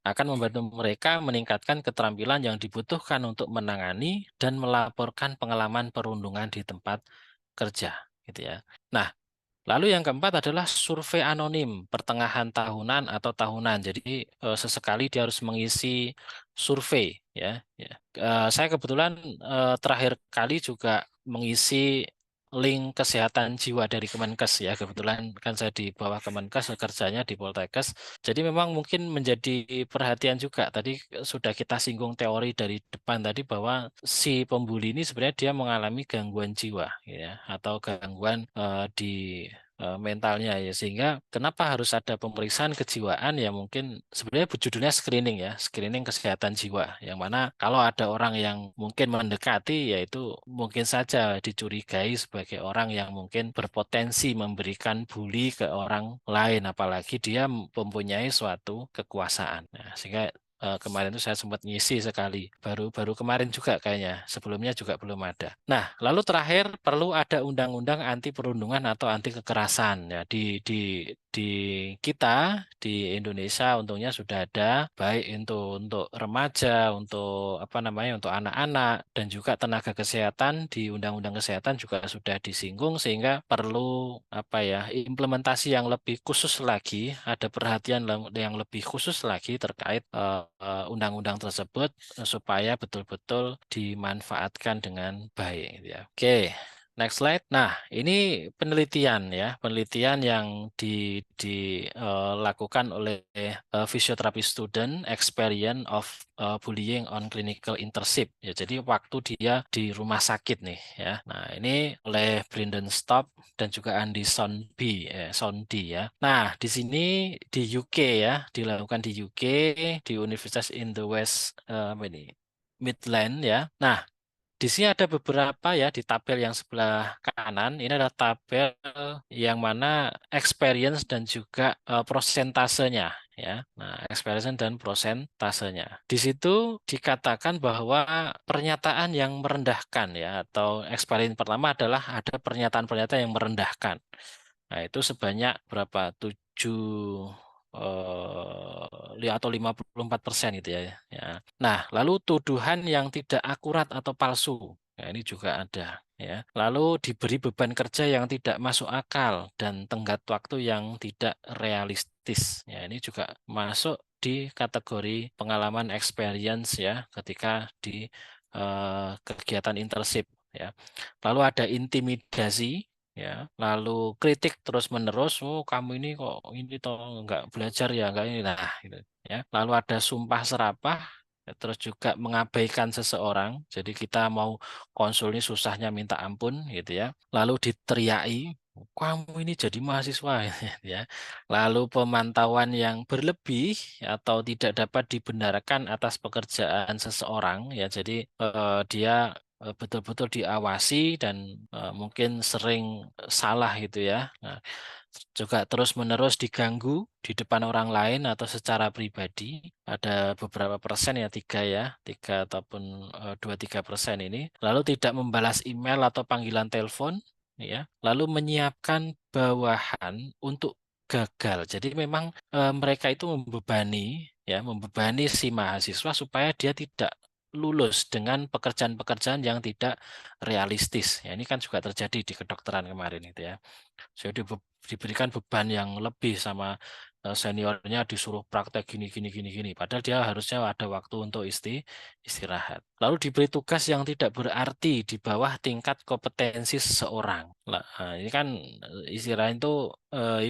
akan membantu mereka meningkatkan keterampilan yang dibutuhkan untuk menangani dan melaporkan pengalaman perundungan di tempat kerja, gitu ya. Nah, lalu yang keempat adalah survei anonim pertengahan tahunan atau tahunan. Jadi sesekali dia harus mengisi survei ya. Saya kebetulan terakhir kali juga mengisi link kesehatan jiwa dari Kemenkes ya. Kebetulan kan saya di bawah Kemenkes kerjanya di Poltekkes. Jadi memang mungkin menjadi perhatian juga. Tadi sudah kita singgung teori dari depan tadi bahwa si pembuli ini sebenarnya dia mengalami gangguan jiwa ya atau gangguan di mentalnya ya, sehingga kenapa harus ada pemeriksaan kejiwaan ya, mungkin sebenarnya judulnya screening ya, screening kesehatan jiwa, yang mana kalau ada orang yang mungkin mendekati yaitu mungkin saja dicurigai sebagai orang yang mungkin berpotensi memberikan bully ke orang lain, apalagi dia mempunyai suatu kekuasaan. Nah, sehingga kemarin itu saya sempat ngisi sekali, baru kemarin juga kayaknya, sebelumnya juga belum ada. Nah, lalu terakhir perlu ada undang-undang anti perundungan atau anti kekerasan ya di kita di Indonesia untungnya sudah ada, baik untuk remaja, untuk apa namanya, untuk anak-anak, dan juga tenaga kesehatan di Undang-Undang Kesehatan juga sudah disinggung, sehingga perlu apa ya, implementasi yang lebih khusus lagi, ada perhatian yang lebih khusus lagi terkait undang-undang tersebut supaya betul-betul dimanfaatkan dengan baik, gitu ya. Oke. Next slide. Nah, ini penelitian ya, penelitian yang dilakukan oleh physiotherapy student experience of bullying on clinical internship. Ya, jadi waktu dia di rumah sakit nih ya. Nah, ini oleh Brendan Stopp dan juga Andy Sondy ya. Nah, di sini di UK ya, dilakukan di UK di Universitas in the West Midland ya. Nah, di sini ada beberapa ya di tabel yang sebelah kanan. Ini adalah tabel yang mana experience dan juga prosentasenya ya. Nah, experience dan prosentasenya. Di situ dikatakan bahwa pernyataan yang merendahkan ya atau experience pertama adalah ada pernyataan-pernyataan yang merendahkan. Nah, itu sebanyak berapa? 54% gitu ya. Nah, lalu tuduhan yang tidak akurat atau palsu. Nah, ini juga ada ya. Lalu diberi beban kerja yang tidak masuk akal dan tenggat waktu yang tidak realistis. Ya, ini juga masuk di kategori pengalaman experience ya ketika di kegiatan internship ya. Lalu ada intimidasi ya, lalu kritik terus menerus, oh kamu ini kok ini toh nggak belajar ya, nggak ini, nah gitu ya. Lalu ada sumpah serapah, ya, terus juga mengabaikan seseorang, jadi kita mau konsul ini susahnya minta ampun gitu ya. Lalu diteriaki, kamu ini jadi mahasiswa gitu ya. Lalu pemantauan yang berlebih atau tidak dapat dibenarkan atas pekerjaan seseorang ya, jadi dia betul-betul diawasi dan mungkin sering salah gitu ya. Nah, juga terus-menerus diganggu di depan orang lain atau secara pribadi. Ada beberapa persen ya, 3 ataupun 2-3% ini. Lalu tidak membalas email atau panggilan telepon ya. Lalu menyiapkan bawahan untuk gagal. Jadi memang mereka itu membebani si mahasiswa supaya dia tidak lulus dengan pekerjaan-pekerjaan yang tidak realistis. Ya, ini kan juga terjadi di kedokteran kemarin itu ya. Jadi diberikan beban yang lebih sama seniornya, disuruh praktek gini. Padahal dia harusnya ada waktu untuk istirahat. Lalu diberi tugas yang tidak berarti di bawah tingkat kompetensi seseorang. Nah, ini kan istilahnya itu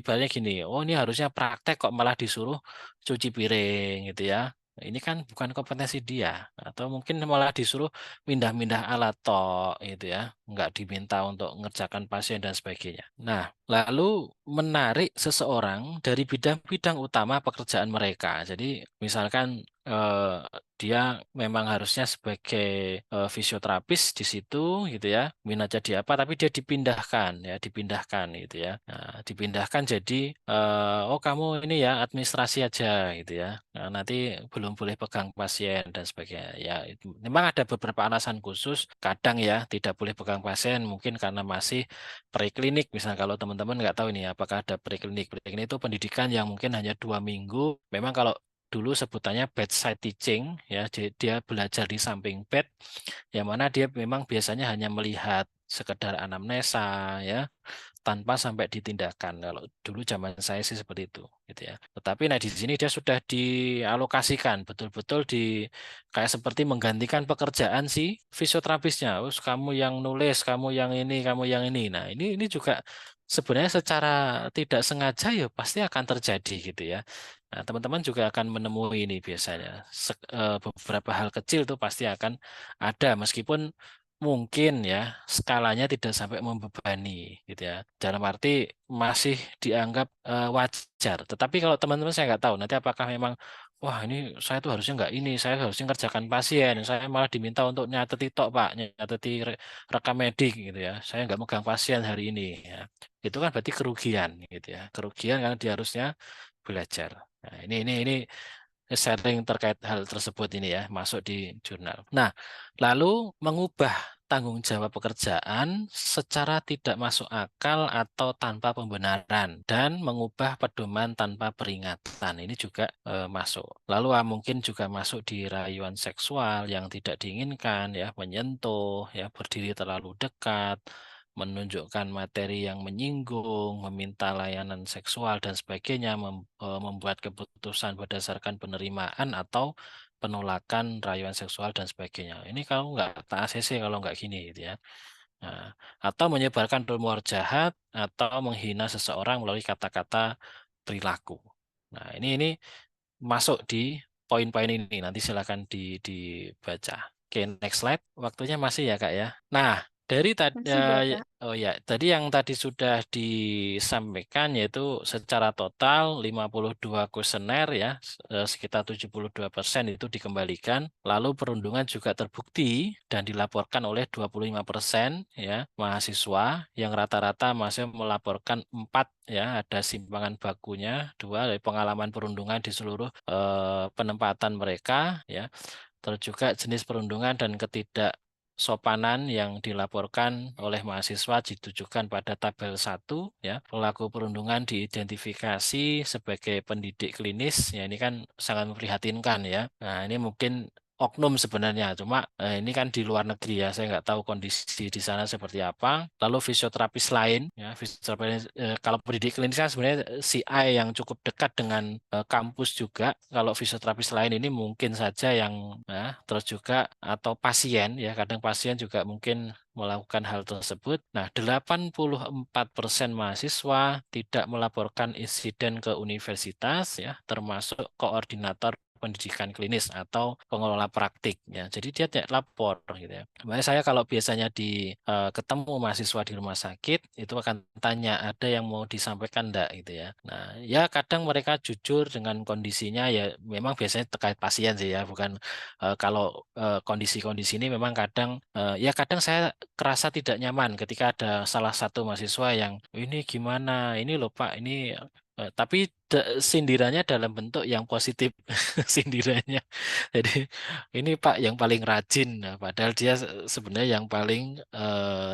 ibaratnya gini, oh ini harusnya praktek kok malah disuruh cuci piring gitu ya. Ini kan bukan kompetensi dia, atau mungkin malah disuruh mindah-mindah alat tok gitu ya, nggak diminta untuk mengerjakan pasien dan sebagainya. Nah, lalu menarik seseorang dari bidang-bidang utama pekerjaan mereka. Jadi misalkan dia memang harusnya sebagai fisioterapis di situ gitu ya, minatnya di apa, tapi dia dipindahkan gitu ya. Nah, dipindahkan jadi oh kamu ini ya administrasi aja gitu ya. Nah, nanti belum boleh pegang pasien dan sebagainya. Ya, memang ada beberapa alasan khusus. Kadang ya tidak boleh pegang pasien mungkin karena masih preklinik. Misalnya kalau teman-teman nggak tahu ini apakah ada preklinik. Preklinik itu pendidikan yang mungkin hanya 2 minggu. Memang kalau dulu sebutannya bedside teaching ya, dia belajar di samping bed, yang mana dia memang biasanya hanya melihat sekedar anamnesa ya, tanpa sampai ditindakan. Kalau dulu zaman saya sih seperti itu gitu ya. Tetapi nah di sini dia sudah dialokasikan betul-betul kayak seperti menggantikan pekerjaan si fisioterapisnya. Terus kamu yang nulis, kamu yang ini, kamu yang ini. Nah, ini juga sebenarnya secara tidak sengaja ya pasti akan terjadi gitu ya. Nah, teman-teman juga akan menemui ini biasanya. Beberapa hal kecil itu pasti akan ada meskipun mungkin ya skalanya tidak sampai membebani gitu ya. Dalam arti masih dianggap wajar. Tetapi kalau teman-teman saya nggak tahu nanti apakah memang wah ini saya tuh harusnya nggak ini, saya harusnya ngerjakan pasien, saya malah diminta untuk nyateti tok Pak, nyateti rekam medik gitu ya. Saya nggak megang pasien hari ini ya. Itu kan berarti kerugian gitu ya. Kerugian karena dia harusnya belajar. Nah, ini sharing terkait hal tersebut ini ya, masuk di jurnal. Nah, lalu mengubah tanggung jawab pekerjaan secara tidak masuk akal atau tanpa pembenaran dan mengubah pedoman tanpa peringatan. Ini juga masuk. Lalu mungkin juga masuk di rayuan seksual yang tidak diinginkan, ya, menyentuh, ya, berdiri terlalu dekat, menunjukkan materi yang menyinggung, meminta layanan seksual dan sebagainya, membuat keputusan berdasarkan penerimaan atau penolakan rayuan seksual dan sebagainya. Ini kalau nggak tak ACC kalau nggak gini gitu ya. Nah, atau menyebarkan rumor jahat atau menghina seseorang melalui kata-kata perilaku. Nah, ini masuk di poin-poin ini. Nanti silakan dibaca. Oke, next slide. Waktunya masih ya, Kak ya. Nah, dari tadi Masih, Bapak. tadi yang tadi sudah disampaikan yaitu secara total 52 kuesioner ya, sekitar 72% itu dikembalikan. Lalu perundungan juga terbukti dan dilaporkan oleh 25% ya mahasiswa yang rata-rata masih melaporkan 4 ya, ada simpangan bakunya 2 dari pengalaman perundungan di seluruh penempatan mereka ya. Terus juga jenis perundungan dan ketidaksopanan yang dilaporkan oleh mahasiswa ditujukan pada tabel 1 ya. Pelaku perundungan diidentifikasi sebagai pendidik klinis ya, ini kan sangat memprihatinkan ya. Nah, ini mungkin oknum sebenarnya, cuma ini kan di luar negeri ya, saya nggak tahu kondisi di sana seperti apa. Lalu fisioterapis lain, ya fisioterapis kalau pendidik klinis kan sebenarnya CI yang cukup dekat dengan kampus juga. Kalau fisioterapis lain ini mungkin saja yang, terus juga atau pasien ya, kadang pasien juga mungkin melakukan hal tersebut. Nah, 84% mahasiswa tidak melaporkan insiden ke universitas ya, termasuk koordinator pendidikan klinis atau pengelola praktik ya. Jadi dia tidak lapor gitu ya. Makanya saya kalau biasanya ketemu mahasiswa di rumah sakit itu akan tanya ada yang mau disampaikan enggak gitu ya. Nah, ya kadang mereka jujur dengan kondisinya ya, memang biasanya terkait pasien sih ya, bukan kalau kondisi-kondisi ini memang kadang ya kadang saya kerasa tidak nyaman ketika ada salah satu mahasiswa yang ini gimana, ini loh Pak, ini tapi sindirannya dalam bentuk yang positif sindirannya. Jadi ini Pak yang paling rajin, nah, padahal dia sebenarnya yang paling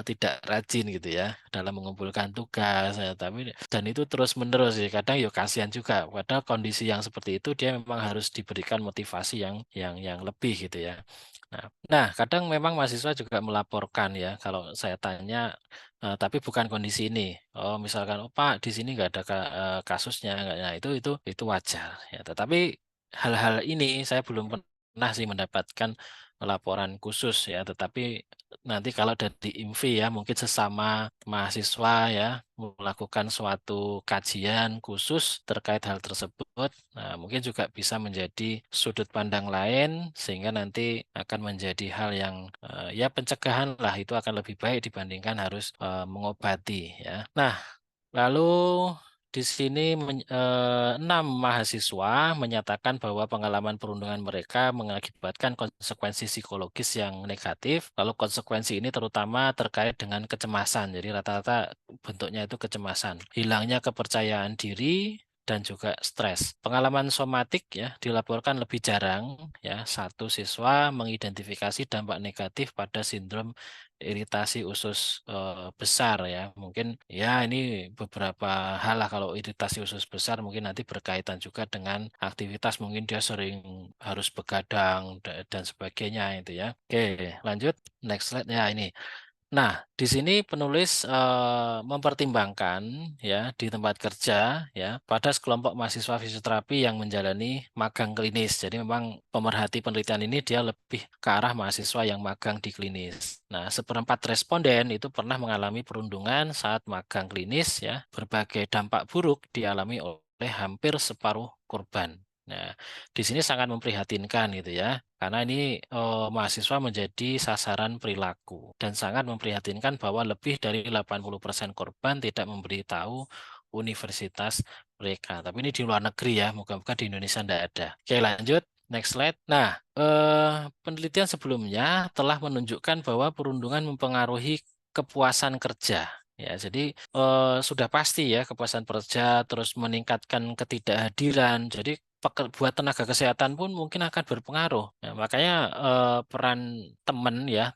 tidak rajin gitu ya dalam mengumpulkan tugas. Tapi dan itu terus menerus ya, kadang ya kasihan juga. Padahal kondisi yang seperti itu dia memang harus diberikan motivasi yang lebih gitu ya. Nah, kadang memang mahasiswa juga melaporkan ya kalau saya tanya. Tapi bukan kondisi ini. Oh, misalkan, oh Pak, di sini nggak ada kasusnya. Nah, itu wajar. Ya, tetapi hal-hal ini saya belum pernah sih mendapatkan laporan khusus ya. Tetapi nanti kalau dari IMVI ya, mungkin sesama mahasiswa ya melakukan suatu kajian khusus terkait hal tersebut. Nah, mungkin juga bisa menjadi sudut pandang lain sehingga nanti akan menjadi hal yang ya pencegahan lah, itu akan lebih baik dibandingkan harus mengobati ya. Nah, lalu di sini 6 mahasiswa menyatakan bahwa pengalaman perundungan mereka mengakibatkan konsekuensi psikologis yang negatif. Lalu konsekuensi ini terutama terkait dengan kecemasan. Jadi rata-rata bentuknya itu kecemasan. Hilangnya kepercayaan diri dan juga stres. Pengalaman somatik ya dilaporkan lebih jarang ya. 1 siswa mengidentifikasi dampak negatif pada sindrom iritasi usus besar ya. Mungkin ya ini beberapa hal lah, kalau iritasi usus besar mungkin nanti berkaitan juga dengan aktivitas, mungkin dia sering harus begadang dan sebagainya itu ya. Oke, lanjut next slide ya ini. Nah, di sini penulis mempertimbangkan ya di tempat kerja ya pada sekelompok mahasiswa fisioterapi yang menjalani magang klinis. Jadi memang pemerhati penelitian ini dia lebih ke arah mahasiswa yang magang di klinis. Nah, 1/4 responden itu pernah mengalami perundungan saat magang klinis ya. Berbagai dampak buruk dialami oleh hampir separuh korban. Nah, di sini sangat memprihatinkan gitu ya, karena ini mahasiswa menjadi sasaran perilaku dan sangat memprihatinkan bahwa lebih dari 80% korban tidak memberitahu universitas mereka. Tapi ini di luar negeri ya, moga-moga di Indonesia tidak ada. Oke, lanjut. Next slide. Nah, penelitian sebelumnya telah menunjukkan bahwa perundungan mempengaruhi kepuasan kerja. Ya, jadi sudah pasti ya kepuasan kerja, terus meningkatkan ketidakhadiran. Jadi buat tenaga kesehatan pun mungkin akan berpengaruh. Ya, makanya peran teman ya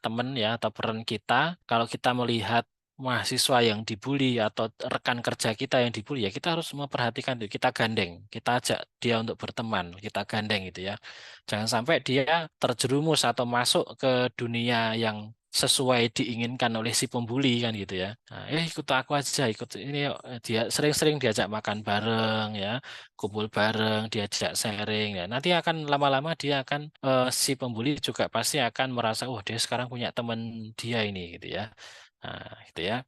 atau peran kita kalau kita melihat mahasiswa yang dibully atau rekan kerja kita yang dibully ya kita harus memperhatikan itu, kita gandeng, kita ajak dia untuk berteman, kita gandeng gitu ya. Jangan sampai dia terjerumus atau masuk ke dunia yang sesuai diinginkan oleh si pembuli kan gitu ya. Nah, ikut aku aja, ikut ini yuk. Dia sering-sering diajak makan bareng ya, kumpul bareng, diajak sharing ya. Nanti akan lama-lama dia akan si pembuli juga pasti akan merasa, oh dia sekarang punya teman dia ini gitu ya. Nah, gitu ya.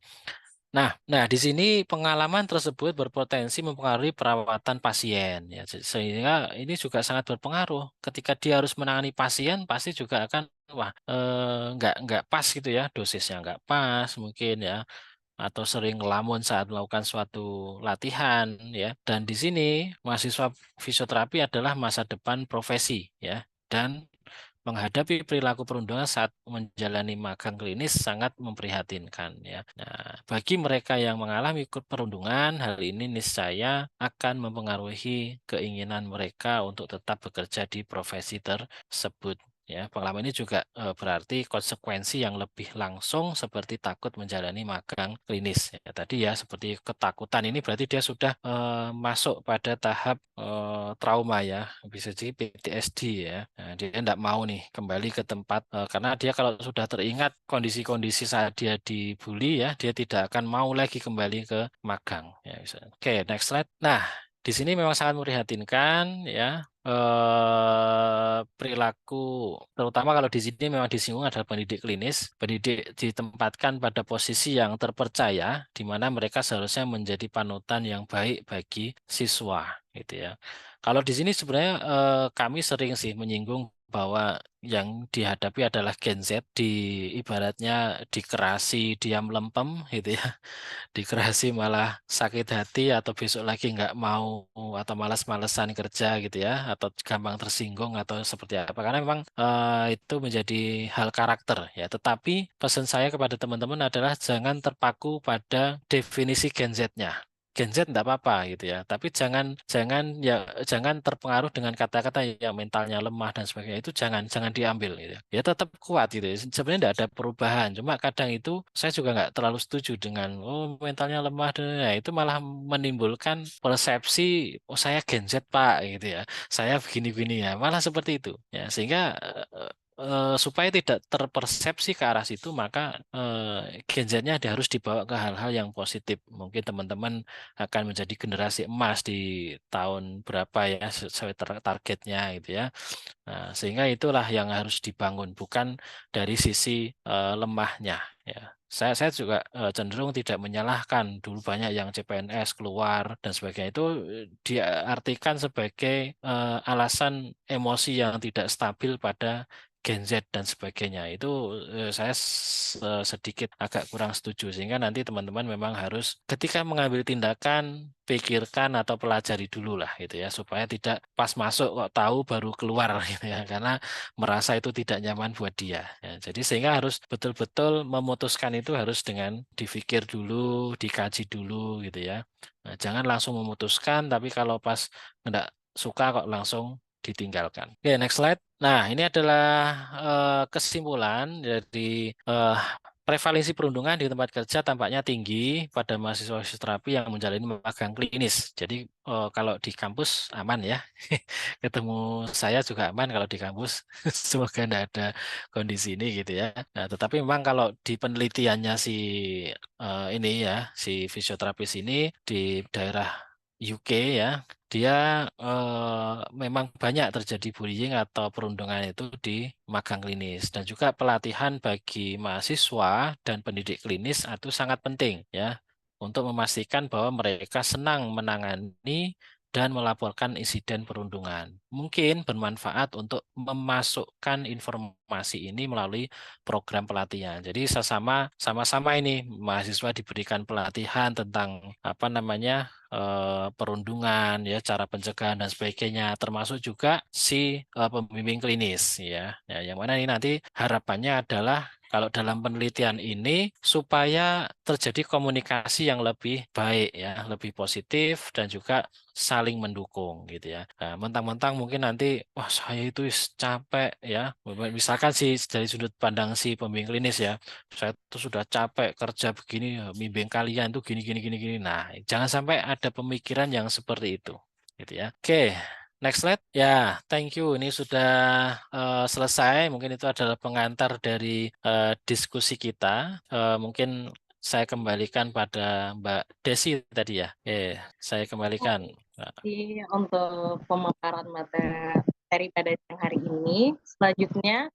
Nah, di sini pengalaman tersebut berpotensi mempengaruhi perawatan pasien ya. Sehingga ini juga sangat berpengaruh. Ketika dia harus menangani pasien, pasti juga akan wah nggak pas gitu ya, dosisnya nggak pas mungkin ya, atau sering ngelamun saat melakukan suatu latihan ya. Dan di sini mahasiswa fisioterapi adalah masa depan profesi ya. Dan menghadapi perilaku perundungan saat menjalani magang klinis sangat memprihatinkan ya. Nah, bagi mereka yang mengalami perundungan, hal ini niscaya akan mempengaruhi keinginan mereka untuk tetap bekerja di profesi tersebut. Ya, pengalaman ini juga berarti konsekuensi yang lebih langsung seperti takut menjalani magang klinis. Ya, tadi ya seperti ketakutan ini berarti dia sudah masuk pada tahap trauma ya, bisa jadi PTSD ya. Nah, dia tidak mau nih kembali ke tempat karena dia kalau sudah teringat kondisi-kondisi saat dia dibully ya, dia tidak akan mau lagi kembali ke magang. Ya, bisa. Oke, next slide. Nah, di sini memang sangat memprihatinkan ya perilaku, terutama kalau di sini memang disinggung adalah pendidik klinis. Pendidik ditempatkan pada posisi yang terpercaya, di mana mereka seharusnya menjadi panutan yang baik bagi siswa, gitu ya. Kalau di sini sebenarnya kami sering sih menyinggung bahwa yang dihadapi adalah Gen Z, ibaratnya dikerasi, diam lempem, gitu ya. Dikerasi malah sakit hati atau besok lagi nggak mau atau malas-malesan kerja gitu ya atau gampang tersinggung atau seperti apa karena memang itu menjadi hal karakter ya tetapi pesan saya kepada teman-teman adalah jangan terpaku pada definisi Gen Z-nya. Gen Z enggak apa-apa gitu ya, tapi jangan terpengaruh dengan kata-kata yang mentalnya lemah dan sebagainya itu jangan diambil gitu ya. Ya tetap kuat gitu ya. Sebenarnya enggak ada perubahan, cuma kadang itu saya juga nggak terlalu setuju dengan oh mentalnya lemah dan ya, itu malah menimbulkan persepsi oh saya Gen Z Pak gitu ya. Saya begini-begini ya, malah seperti itu ya sehingga supaya tidak terpersepsi ke arah situ maka Gen Z-nya harus dibawa ke hal-hal yang positif. Mungkin teman-teman akan menjadi generasi emas di tahun berapa ya sesuai targetnya gitu ya. Nah, sehingga itulah yang harus dibangun bukan dari sisi lemahnya ya. Saya juga cenderung tidak menyalahkan dulu banyak yang CPNS keluar dan sebagainya itu diartikan sebagai alasan emosi yang tidak stabil pada Gen Z dan sebagainya itu saya sedikit agak kurang setuju sehingga nanti teman-teman memang harus ketika mengambil tindakan pikirkan atau pelajari dulu lah gitu ya supaya tidak pas masuk kok tahu baru keluar gitu ya karena merasa itu tidak nyaman buat dia ya, jadi sehingga harus betul-betul memutuskan itu harus dengan dipikir dulu dikaji dulu gitu ya. Nah, jangan langsung memutuskan tapi kalau pas nggak suka kok langsung ditinggalkan. Oke, next slide. Nah, ini adalah kesimpulan dari prevalensi perundungan di tempat kerja tampaknya tinggi pada mahasiswa fisioterapi yang menjalani magang klinis. Jadi kalau di kampus aman ya. Ketemu saya juga aman kalau di kampus. Semoga tidak ada kondisi ini gitu ya. Nah, tetapi memang kalau di penelitiannya ini ya, si fisioterapis ini di daerah UK ya, dia memang banyak terjadi bullying atau perundungan itu di magang klinis dan juga pelatihan bagi mahasiswa dan pendidik klinis itu sangat penting ya untuk memastikan bahwa mereka senang menangani dan melaporkan insiden perundungan. Mungkin bermanfaat untuk memasukkan informasi informasi ini melalui program pelatihan. Jadi sama-sama ini mahasiswa diberikan pelatihan tentang apa namanya perundungan, ya, cara pencegahan dan sebagainya, termasuk juga si pembimbing klinis, ya. Ya, yang mana ini nanti harapannya adalah kalau dalam penelitian ini supaya terjadi komunikasi yang lebih baik, ya, lebih positif dan juga saling mendukung gitu ya. Nah, mentang-mentang mungkin nanti wah saya itu capek ya. Misalkan sih dari sudut pandang si pembimbing klinis ya. Saya tuh sudah capek kerja begini, bimbing kalian tuh gini gini gini gini. Nah, jangan sampai ada pemikiran yang seperti itu gitu ya. Oke. Next slide. Ya, thank you. Ini sudah selesai. Mungkin itu adalah pengantar dari diskusi kita. Mungkin saya kembalikan pada Mbak Desi tadi ya. Saya kembalikan. Jadi untuk pemaparan materi pada siang hari ini, selanjutnya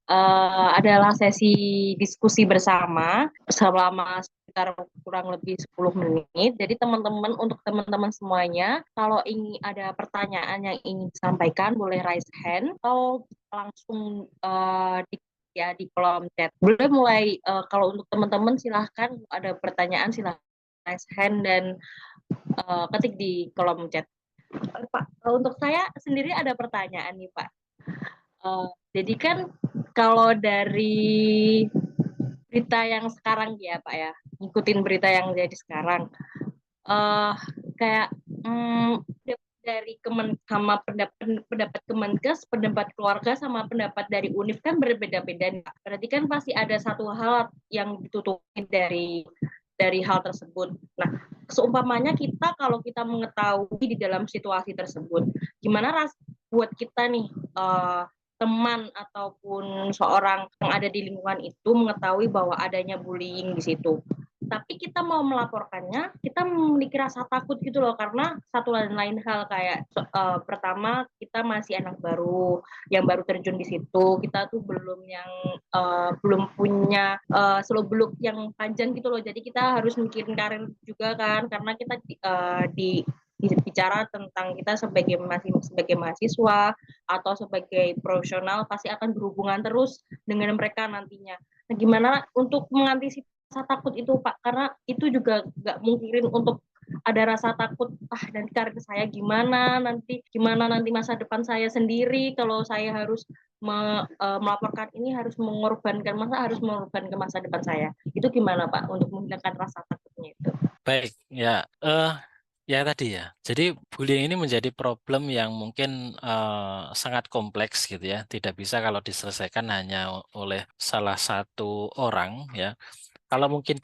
adalah sesi diskusi bersama selama sekitar kurang lebih 10 menit. Jadi teman-teman, untuk teman-teman semuanya, kalau ingin ada pertanyaan yang ingin disampaikan, boleh raise hand atau langsung di kolom chat. Boleh mulai, kalau untuk teman-teman silahkan ada pertanyaan silahkan raise hand dan ketik di kolom chat. Pak, untuk saya sendiri ada pertanyaan nih Pak. Jadi kan kalau dari berita yang sekarang ya Pak ya, ngikutin berita yang jadi sekarang, kayak dari sama pendapat Kemenkes, pendapat keluarga sama pendapat dari UNIF kan berbeda-beda. Berarti kan pasti ada satu hal yang ditutupi dari hal tersebut. Nah, seumpamanya kita kalau kita mengetahui di dalam situasi tersebut, gimana buat kita nih teman ataupun seorang yang ada di lingkungan itu mengetahui bahwa adanya bullying di situ. Tapi kita mau melaporkannya, kita memiliki rasa takut gitu loh, karena satu dan lain hal kayak pertama kita masih anak baru yang baru terjun di situ, kita tuh belum punya seluk-beluk yang panjang gitu loh, jadi kita harus mikirin karir juga kan, karena kita bicara tentang kita sebagai mahasiswa atau sebagai profesional pasti akan berhubungan terus dengan mereka nantinya. Nah, gimana untuk mengantisipasi rasa takut itu Pak, karena itu juga nggak mungkin untuk ada rasa takut nanti karir saya gimana nanti masa depan saya sendiri kalau saya harus melaporkan ini, harus mengorbankan masa depan saya. Itu gimana Pak untuk menghilangkan rasa takutnya itu? Baik, ya. Ya tadi ya, jadi bullying ini menjadi problem yang mungkin sangat kompleks gitu ya, tidak bisa kalau diselesaikan hanya oleh salah satu orang ya. Kalau mungkin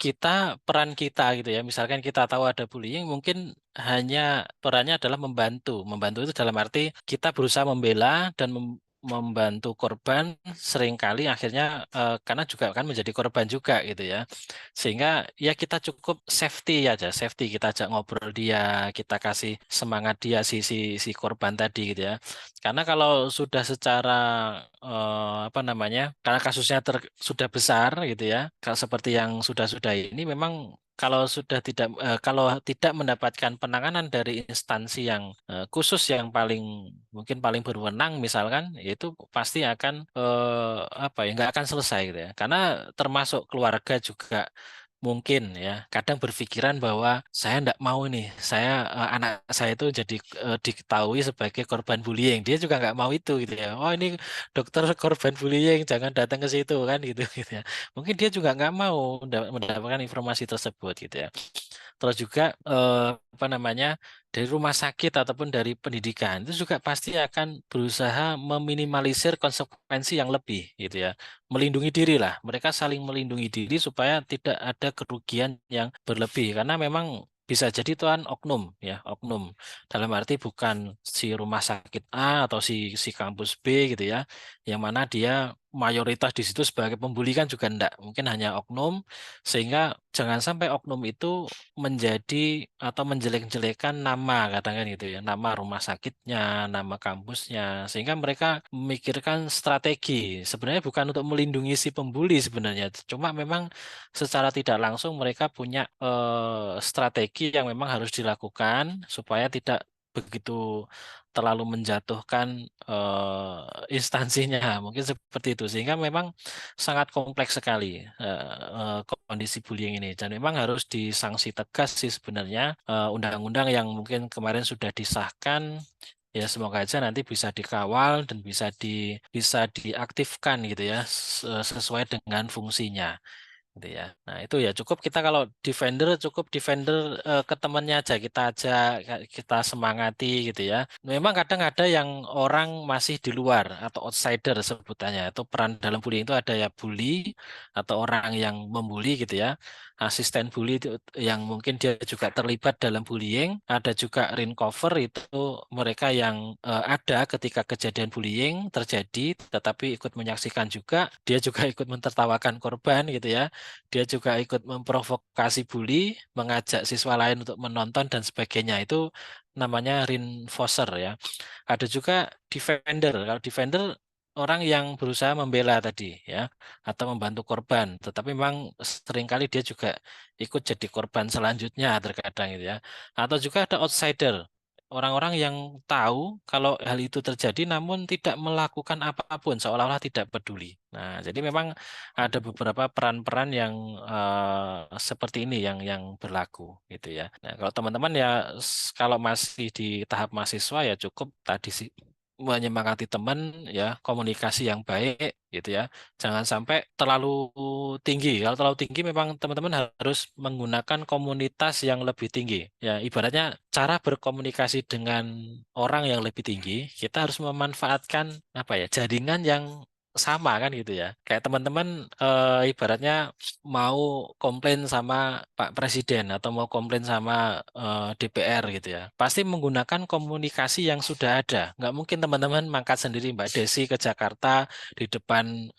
peran kita gitu ya, misalkan kita tahu ada bullying, mungkin hanya perannya adalah membantu. Membantu itu dalam arti kita berusaha membela dan membantu korban, seringkali akhirnya karena juga kan menjadi korban juga gitu ya, sehingga ya kita cukup safety aja, kita ajak ngobrol dia, kita kasih semangat dia si korban tadi gitu ya. Karena kalau sudah secara karena kasusnya sudah besar gitu ya, seperti yang sudah ini memang kalau tidak mendapatkan penanganan dari instansi yang khusus yang mungkin paling berwenang misalkan, itu pasti akan nggak akan selesai gitu ya. Karena termasuk keluarga juga mungkin ya kadang berpikiran bahwa saya enggak mau nih anak saya itu jadi diketahui sebagai korban bullying, dia juga nggak mau itu gitu ya. Oh ini dokter korban bullying, jangan datang ke situ kan gitu gitu ya. Mungkin dia juga nggak mau mendapatkan informasi tersebut gitu ya. Terus juga dari rumah sakit ataupun dari pendidikan itu juga pasti akan berusaha meminimalisir konsekuensi yang lebih gitu ya. Melindungi diri lah, mereka saling melindungi diri supaya tidak ada kerugian yang berlebih, karena memang bisa jadi Tuhan oknum dalam arti bukan si rumah sakit A atau si kampus B gitu ya, yang mana dia mayoritas di situ sebagai pembuli kan juga enggak, mungkin hanya oknum, sehingga jangan sampai oknum itu menjadi atau menjelek-jelekan nama katakan gitu ya, nama rumah sakitnya, nama kampusnya, sehingga mereka memikirkan strategi sebenarnya bukan untuk melindungi si pembuli sebenarnya, cuma memang secara tidak langsung mereka punya strategi yang memang harus dilakukan supaya tidak begitu terlalu menjatuhkan instansinya, mungkin seperti itu. Sehingga memang sangat kompleks sekali kondisi bullying ini, dan memang harus disanksi tegas sih sebenarnya. Undang-undang yang mungkin kemarin sudah disahkan, ya semoga aja nanti bisa dikawal dan bisa diaktifkan gitu ya, sesuai dengan fungsinya gitu ya. Nah, itu ya cukup kita kalau cukup defender ke temannya aja, kita kita semangati gitu ya. Memang kadang ada yang orang masih di luar atau outsider sebutannya. Itu peran dalam bullying itu ada ya bully atau orang yang membuli gitu ya. Asisten bully itu yang mungkin dia juga terlibat dalam bullying, ada juga cover itu mereka yang ada ketika kejadian bullying terjadi tetapi ikut menyaksikan juga, dia juga ikut mentertawakan korban gitu ya. Dia juga ikut memprovokasi bully, mengajak siswa lain untuk menonton dan sebagainya. Itu namanya reinforcer ya. Ada juga defender. Kalau defender orang yang berusaha membela tadi ya, atau membantu korban. Tetapi memang seringkali dia juga ikut jadi korban selanjutnya terkadang gitu ya. Atau juga ada outsider. Orang-orang yang tahu kalau hal itu terjadi namun tidak melakukan apapun, seolah-olah tidak peduli. Nah, jadi memang ada beberapa peran-peran yang seperti ini yang berlaku gitu ya. Nah, kalau teman-teman ya kalau masih di tahap mahasiswa ya cukup tadi sih menyemangati teman ya, komunikasi yang baik gitu ya. Jangan sampai terlalu tinggi. Kalau terlalu tinggi memang teman-teman harus menggunakan komunitas yang lebih tinggi. Ya, ibaratnya cara berkomunikasi dengan orang yang lebih tinggi, kita harus memanfaatkan apa ya, jaringan yang sama kan gitu ya. Kayak teman-teman ibaratnya mau komplain sama Pak Presiden atau mau komplain sama DPR gitu ya. Pasti menggunakan komunikasi yang sudah ada. Nggak mungkin teman-teman mangkat sendiri Mbak Desi ke Jakarta di depan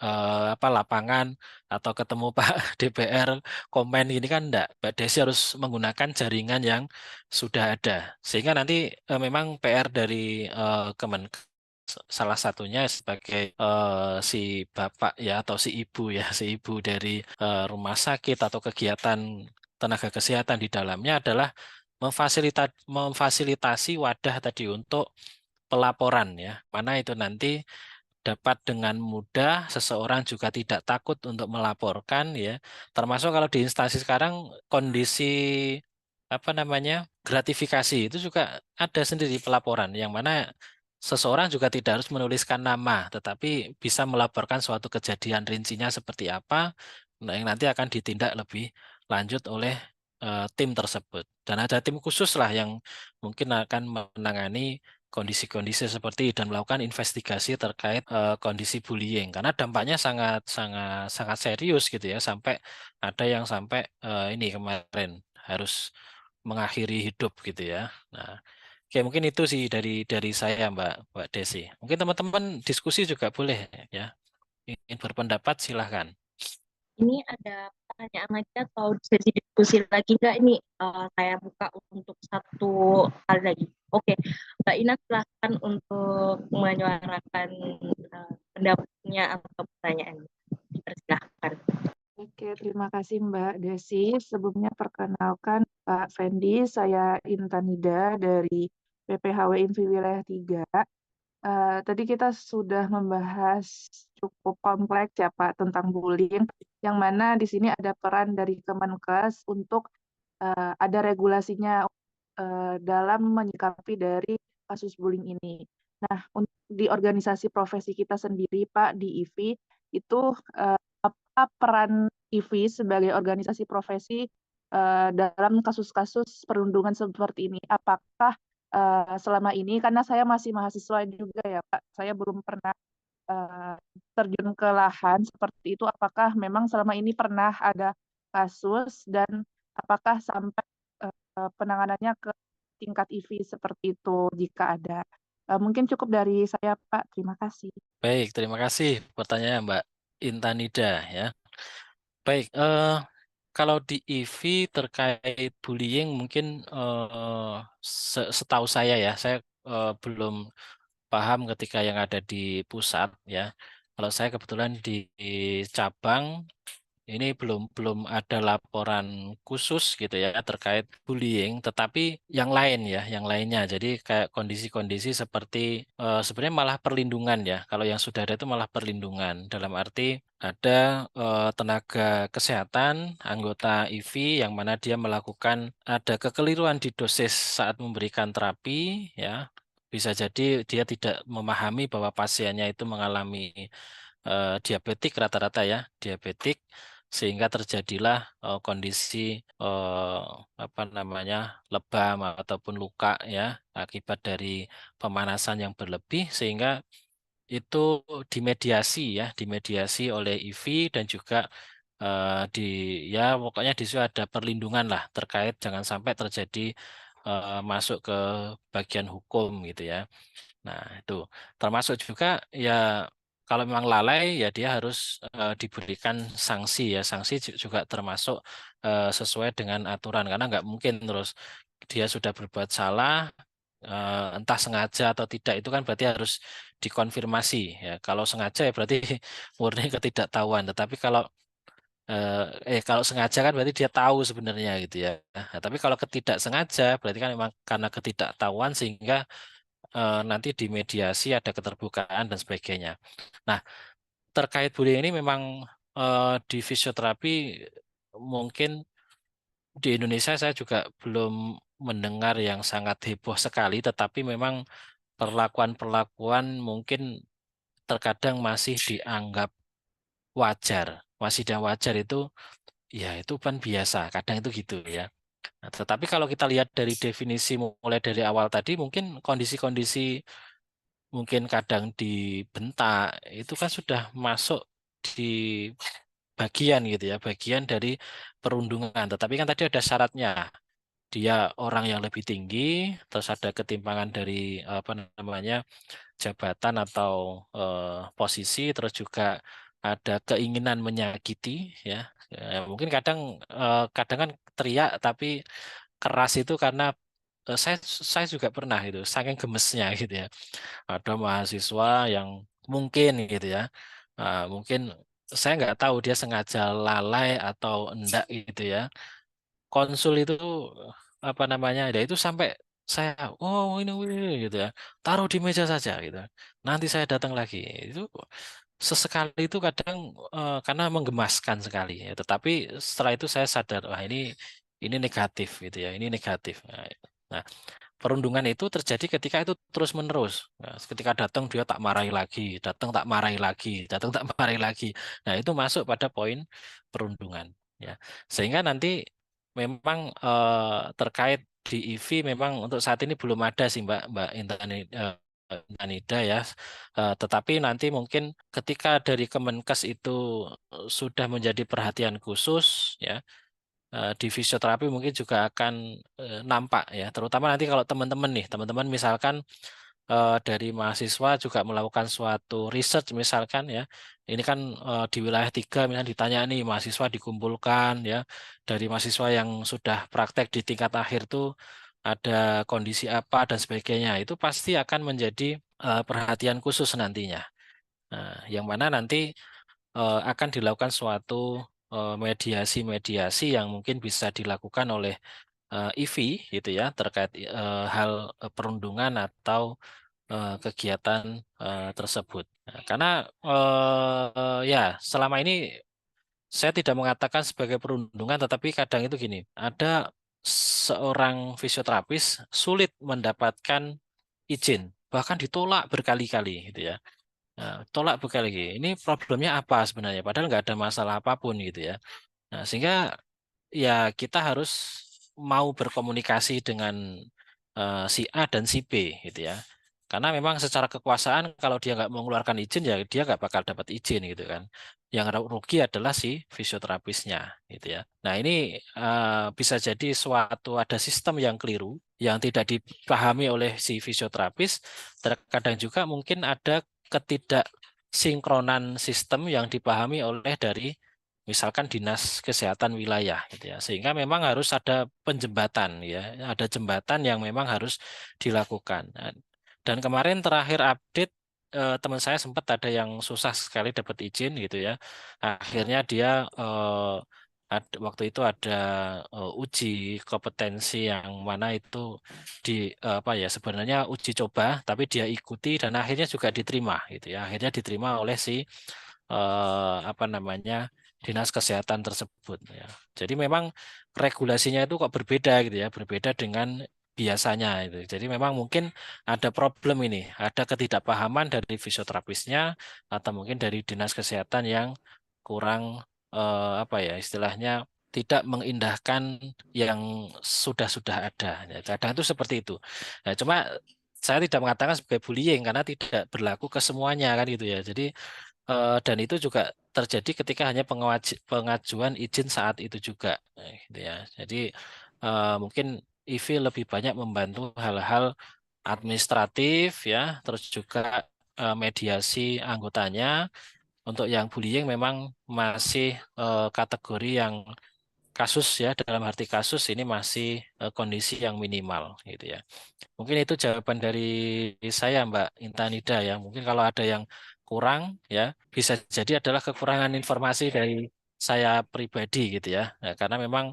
apa lapangan atau ketemu Pak DPR komen gini kan enggak. Mbak Desi harus menggunakan jaringan yang sudah ada. Sehingga nanti memang PR dari Kemenkes salah satunya sebagai si bapak ya atau si ibu ya, si ibu dari rumah sakit atau kegiatan tenaga kesehatan di dalamnya adalah memfasilitasi wadah tadi untuk pelaporan ya, mana itu nanti dapat dengan mudah seseorang juga tidak takut untuk melaporkan ya, termasuk kalau di instansi sekarang kondisi apa namanya gratifikasi itu juga ada sendiri pelaporan yang mana seseorang juga tidak harus menuliskan nama tetapi bisa melaporkan suatu kejadian rincinya seperti apa, nah yang nanti akan ditindak lebih lanjut oleh tim tersebut, dan ada tim khusus lah yang mungkin akan menangani kondisi-kondisi seperti dan melakukan investigasi terkait kondisi bullying karena dampaknya sangat sangat sangat serius gitu ya, sampai ada yang sampai ini kemarin harus mengakhiri hidup gitu ya. Nah, oke mungkin itu sih dari saya Mbak Desi. Mungkin teman-teman diskusi juga boleh ya. Ingin berpendapat silahkan. Ini ada pertanyaan lagi atau sesi diskusi lagi nggak? Ini saya buka untuk satu kali lagi. Oke, Mbak Ina silahkan untuk menyuarakan pendapatnya atau pertanyaannya. Dipersilahkan. Oke, terima kasih Mbak Desi. Sebelumnya perkenalkan Pak Fendi, saya Intanida dari PPHW Invi Wilayah 3. Tadi kita sudah membahas cukup kompleks ya Pak tentang bullying, yang mana di sini ada peran dari Kemenkes untuk ada regulasinya dalam menyikapi dari kasus bullying ini. Nah, di organisasi profesi kita sendiri Pak di IVI itu apa peran IVI sebagai organisasi profesi dalam kasus-kasus perundungan seperti ini? Apakah selama ini, karena saya masih mahasiswa juga ya Pak, saya belum pernah terjun ke lahan seperti itu, apakah memang selama ini pernah ada kasus dan apakah sampai penanganannya ke tingkat IVI seperti itu jika ada? Mungkin cukup dari saya Pak, terima kasih. Baik, terima kasih pertanyaannya Mbak Intanida ya. Baik, kalau di IVI terkait bullying mungkin setahu saya ya, saya belum paham ketika yang ada di pusat ya. Kalau saya kebetulan di cabang ini belum ada laporan khusus gitu ya terkait bullying, tetapi yang lain ya, yang lainnya. Jadi kayak kondisi-kondisi seperti sebenarnya malah perlindungan ya. Kalau yang sudah ada itu malah perlindungan. Dalam arti ada tenaga kesehatan, anggota IV yang mana dia melakukan ada kekeliruan di dosis saat memberikan terapi ya. Bisa jadi dia tidak memahami bahwa pasiennya itu mengalami diabetik rata-rata ya, diabetik sehingga terjadilah kondisi eh, apa namanya lebam ataupun luka ya akibat dari pemanasan yang berlebih sehingga itu dimediasi ya, dimediasi oleh IV dan juga di ya pokoknya di situ ada perlindungan lah terkait jangan sampai terjadi masuk ke bagian hukum gitu ya. Nah, itu termasuk juga ya kalau memang lalai ya dia harus diberikan sanksi ya. Sanksi juga termasuk sesuai dengan aturan karena nggak mungkin terus dia sudah berbuat salah entah sengaja atau tidak itu kan berarti harus dikonfirmasi ya. Kalau sengaja ya berarti murni ketidaktahuan. Tetapi kalau sengaja kan berarti dia tahu sebenarnya gitu ya. Nah, tapi kalau ketidak sengaja berarti kan memang karena ketidaktahuan sehingga nanti di mediasi ada keterbukaan dan sebagainya. Nah, terkait bullying ini memang di fisioterapi mungkin di Indonesia saya juga belum mendengar yang sangat heboh sekali, tetapi memang perlakuan-perlakuan mungkin terkadang masih dianggap wajar. Masih dan wajar itu ya itu kan biasa, kadang itu gitu ya. Nah, tetapi kalau kita lihat dari definisi mulai dari awal tadi mungkin kondisi-kondisi mungkin kadang dibentak itu kan sudah masuk di bagian gitu ya, bagian dari perundungan. Tetapi kan tadi ada syaratnya. Dia orang yang lebih tinggi, terus ada ketimpangan dari apa namanya jabatan atau posisi, terus juga ada keinginan menyakiti ya. Mungkin kadang kan teriak tapi keras itu karena saya juga pernah itu saking gemesnya gitu ya. Ada mahasiswa yang mungkin gitu ya, mungkin saya nggak tahu dia sengaja lalai atau enggak gitu ya. Konsul itu apa namanya, ya itu sampai saya, oh ini gitu ya, taruh di meja saja gitu. Nanti saya datang lagi. Itu sesekali itu kadang karena menggemaskan sekali. Ya. Tetapi setelah itu saya sadar, wah ini negatif gitu ya, ini negatif. Nah, perundungan itu terjadi ketika itu terus-menerus. Nah, ketika datang dia tak marahi lagi, datang tak marahi lagi, datang tak marahi lagi. Nah, itu masuk pada poin perundungan. Ya, sehingga nanti memang terkait di IV memang untuk saat ini belum ada sih Mbak Intanida ya. Tetapi nanti mungkin ketika dari Kemenkes itu sudah menjadi perhatian khusus ya di fisioterapi mungkin juga akan nampak ya, terutama nanti kalau teman-teman misalkan dari mahasiswa juga melakukan suatu research misalkan ya, ini kan di wilayah 3 misalnya ditanya nih mahasiswa dikumpulkan ya, dari mahasiswa yang sudah praktek di tingkat akhir tuh ada kondisi apa dan sebagainya, itu pasti akan menjadi perhatian khusus nantinya. Nah, yang mana nanti akan dilakukan suatu mediasi-mediasi yang mungkin bisa dilakukan oleh IV gitu ya terkait hal perundungan atau kegiatan tersebut. Nah, karena ya selama ini saya tidak mengatakan sebagai perundungan, tetapi kadang itu gini, ada seorang fisioterapis sulit mendapatkan izin, bahkan ditolak berkali-kali gitu ya. Nah, tolak berkali-kali. Ini problemnya apa sebenarnya? Padahal nggak ada masalah apapun gitu ya. Nah, sehingga ya kita harus mau berkomunikasi dengan si A dan si B gitu ya. Karena memang secara kekuasaan kalau dia nggak mengeluarkan izin ya dia nggak bakal dapat izin gitu kan. Yang rugi adalah si fisioterapisnya gitu ya. Nah ini bisa jadi suatu ada sistem yang keliru yang tidak dipahami oleh si fisioterapis. Terkadang juga mungkin ada ketidaksinkronan sistem yang dipahami oleh dari misalkan dinas kesehatan wilayah gitu ya, sehingga memang harus ada penjembatan ya, ada jembatan yang memang harus dilakukan. Nah, dan kemarin terakhir update teman saya sempat ada yang susah sekali dapat izin gitu ya. Akhirnya dia waktu itu ada uji kompetensi yang mana itu apa ya, sebenarnya uji coba tapi dia ikuti dan akhirnya juga diterima gitu ya. Akhirnya diterima oleh si apa namanya, dinas kesehatan tersebut ya. Jadi memang regulasinya itu kok berbeda gitu ya, berbeda dengan biasanya itu. Jadi memang mungkin ada problem ini, ada ketidakpahaman dari fisioterapisnya atau mungkin dari dinas kesehatan yang kurang apa ya istilahnya, tidak mengindahkan yang sudah-sudah ada. Ya, kadang itu seperti itu. Nah, cuma saya tidak mengatakan sebagai bullying karena tidak berlaku ke semuanya kan gitu ya. Jadi dan itu juga terjadi ketika hanya pengajuan izin saat itu juga, gitu ya. Jadi mungkin IV lebih banyak membantu hal-hal administratif ya, terus juga mediasi anggotanya. Untuk yang bullying memang masih kategori yang kasus ya, dalam arti kasus ini masih kondisi yang minimal gitu ya. Mungkin itu jawaban dari saya Mbak Intanida ya. Mungkin kalau ada yang kurang ya, bisa jadi adalah kekurangan informasi dari saya pribadi gitu ya. Nah, karena memang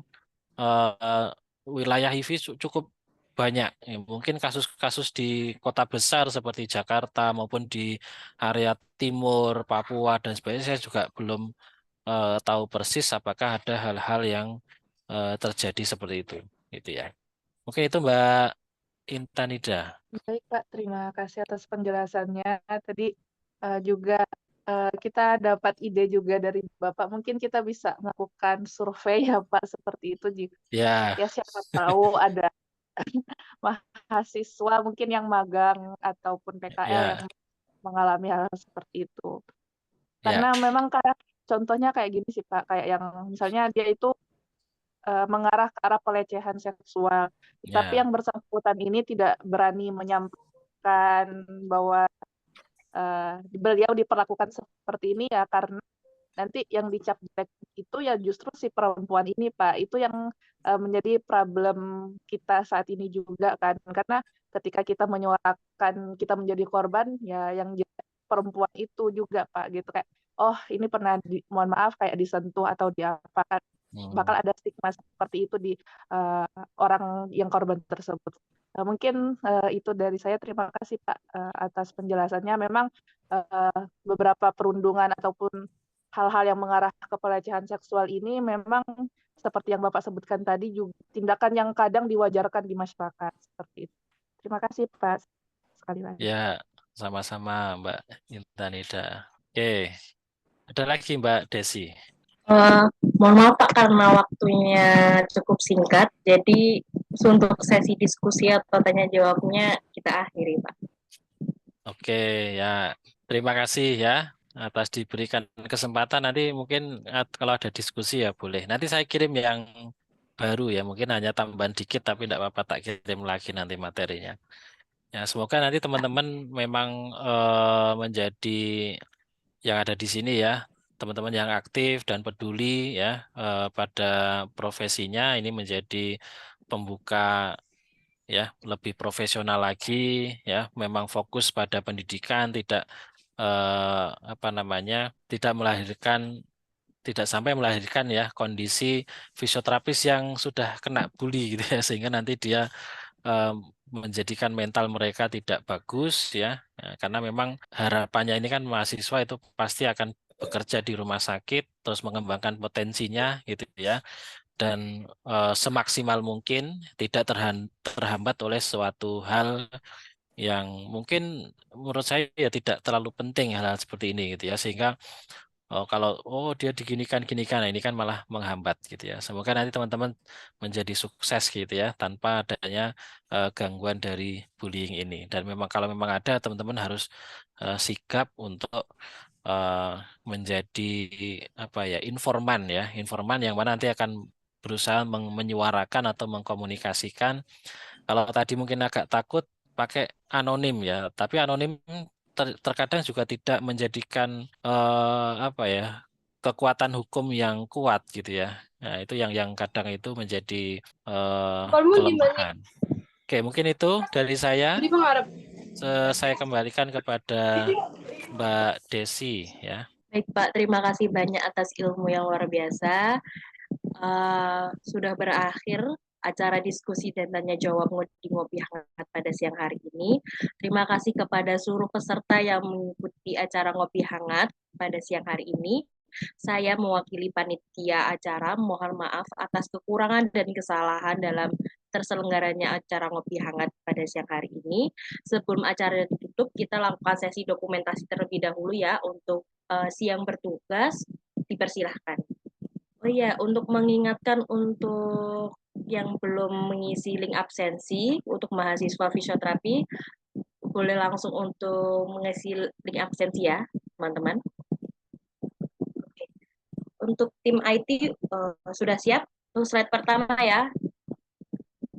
eh, wilayah HIV cukup banyak. Ya, mungkin kasus-kasus di kota besar seperti Jakarta maupun di area timur, Papua dan sebagainya saya juga belum tahu persis apakah ada hal-hal yang terjadi seperti itu gitu ya. Mungkin itu Mbak Intanida. Baik, Pak. Terima kasih atas penjelasannya. Tadi juga kita dapat ide juga dari Bapak. Mungkin kita bisa melakukan survei ya, Pak, seperti itu. Ya, Ya, siapa tahu ada mahasiswa mungkin yang magang ataupun PKL yang ya, mengalami hal seperti itu. ya, Karena memang kayak contohnya kayak gini sih, Pak. Kayak yang misalnya dia itu mengarah ke arah pelecehan seksual. Tapi ya, yang bersangkutan ini tidak berani menyampaikan bahwa beliau diperlakukan seperti ini ya karena nanti yang dicap jelek itu ya justru si perempuan ini, Pak. Itu yang menjadi problem kita saat ini juga kan. Karena ketika kita menyuarakan kita menjadi korban, ya yang jelek perempuan itu juga, Pak. Gitu kayak, oh ini pernah mohon maaf kayak disentuh atau diapakan. Bakal ada stigma seperti itu di orang yang korban tersebut. Mungkin itu dari saya. Terima kasih Pak atas penjelasannya. Memang beberapa perundungan ataupun hal-hal yang mengarah ke pelecehan seksual ini memang seperti yang Bapak sebutkan tadi juga tindakan yang kadang diwajarkan di masyarakat seperti itu. Terima kasih Pak sekali lagi. ya, sama-sama Mbak Intanida. Oke, ada lagi Mbak Desi. Mohon maaf Pak karena waktunya cukup singkat, jadi untuk sesi diskusi atau tanya jawabnya kita akhiri Pak. Oke, ya, terima kasih ya atas diberikan kesempatan. Nanti mungkin kalau ada diskusi ya boleh. Nanti saya kirim yang baru ya, mungkin hanya tambahan dikit tapi tidak apa-apa, tak kirim lagi nanti materinya. Ya, semoga nanti teman-teman memang menjadi yang ada di sini ya, teman-teman yang aktif dan peduli ya pada profesinya, ini menjadi pembuka ya lebih profesional lagi ya, memang fokus pada pendidikan, tidak apa namanya, tidak sampai melahirkan ya kondisi fisioterapis yang sudah kena bully gitu ya, sehingga nanti dia menjadikan mental mereka tidak bagus ya. Ya, karena memang harapannya ini kan mahasiswa itu pasti akan bekerja di rumah sakit terus mengembangkan potensinya gitu ya, dan semaksimal mungkin tidak terhambat oleh suatu hal yang mungkin menurut saya ya tidak terlalu penting hal-hal seperti ini gitu ya, sehingga kalau dia diginikan, nah ini kan malah menghambat gitu ya. Semoga nanti teman-teman menjadi sukses gitu ya tanpa adanya gangguan dari bullying ini. Dan memang kalau memang ada, teman-teman harus sigap untuk menjadi apa ya, informan yang mana nanti akan berusaha menyuarakan atau mengkomunikasikan. Kalau tadi mungkin agak takut pakai anonim ya, tapi anonim terkadang juga tidak menjadikan apa ya, kekuatan hukum yang kuat gitu ya. Nah, itu yang kadang itu menjadi kelemahan. Oke, mungkin itu dari saya. Saya kembalikan kepada Mbak Desi ya. Baik Pak, terima kasih banyak atas ilmu yang luar biasa. Sudah berakhir acara diskusi dan tanya jawab di Ngopi Hangat pada siang hari ini. Terima kasih kepada seluruh peserta yang mengikuti acara Ngopi Hangat pada siang hari ini. Saya mewakili panitia acara mohon maaf atas kekurangan dan kesalahan dalam terselenggaranya acara Ngopi Hangat pada siang hari ini. Sebelum acara ditutup, kita lakukan sesi dokumentasi terlebih dahulu ya untuk siang bertugas. Dipersilahkan. Oh iya, untuk mengingatkan untuk yang belum mengisi link absensi untuk mahasiswa fisioterapi, boleh langsung untuk mengisi link absensi ya, teman-teman. Untuk tim IT sudah siap? Untuk slide pertama ya,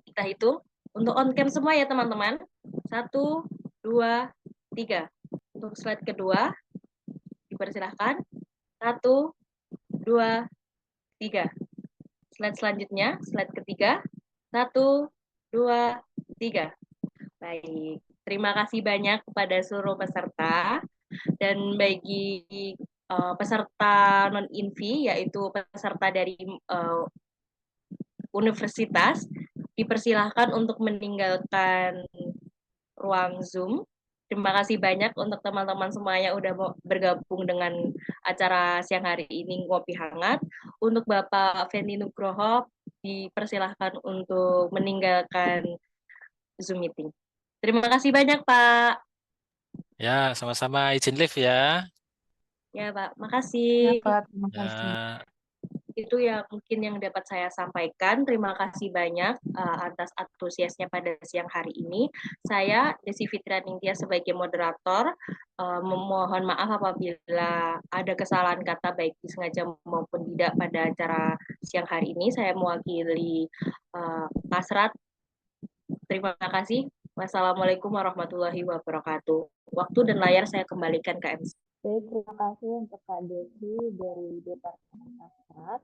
kita hitung. Untuk on cam semua ya teman-teman. 1, 2, 3. Untuk slide kedua, dipersilahkan. 1, 2, 3. Slide selanjutnya, slide ketiga. 1, 2, 3. Baik, terima kasih banyak kepada seluruh peserta. Dan bagi peserta non-INVI, yaitu peserta dari universitas, dipersilahkan untuk meninggalkan ruang Zoom. Terima kasih banyak untuk teman-teman semuanya udah mau bergabung dengan acara siang hari ini Ngopi Hangat. Untuk Bapak Fendi Nugroho, dipersilahkan untuk meninggalkan Zoom meeting. Terima kasih banyak, Pak. Ya, sama-sama izin live ya. Ya, Pak. Ya, Makasih. Pak, terima kasih. Ya. Itu yang mungkin yang dapat saya sampaikan. Terima kasih banyak atas antusiasnya pada siang hari ini. Saya, Desi Fitria Ningtyas sebagai moderator, memohon maaf apabila ada kesalahan kata baik disengaja maupun tidak pada acara siang hari ini. Saya mewakili Kasrat. Terima kasih. Wassalamualaikum warahmatullahi wabarakatuh. Waktu dan layar saya kembalikan ke MC. Baik, terima kasih untuk Kak Desi dari Departemen Kasrat.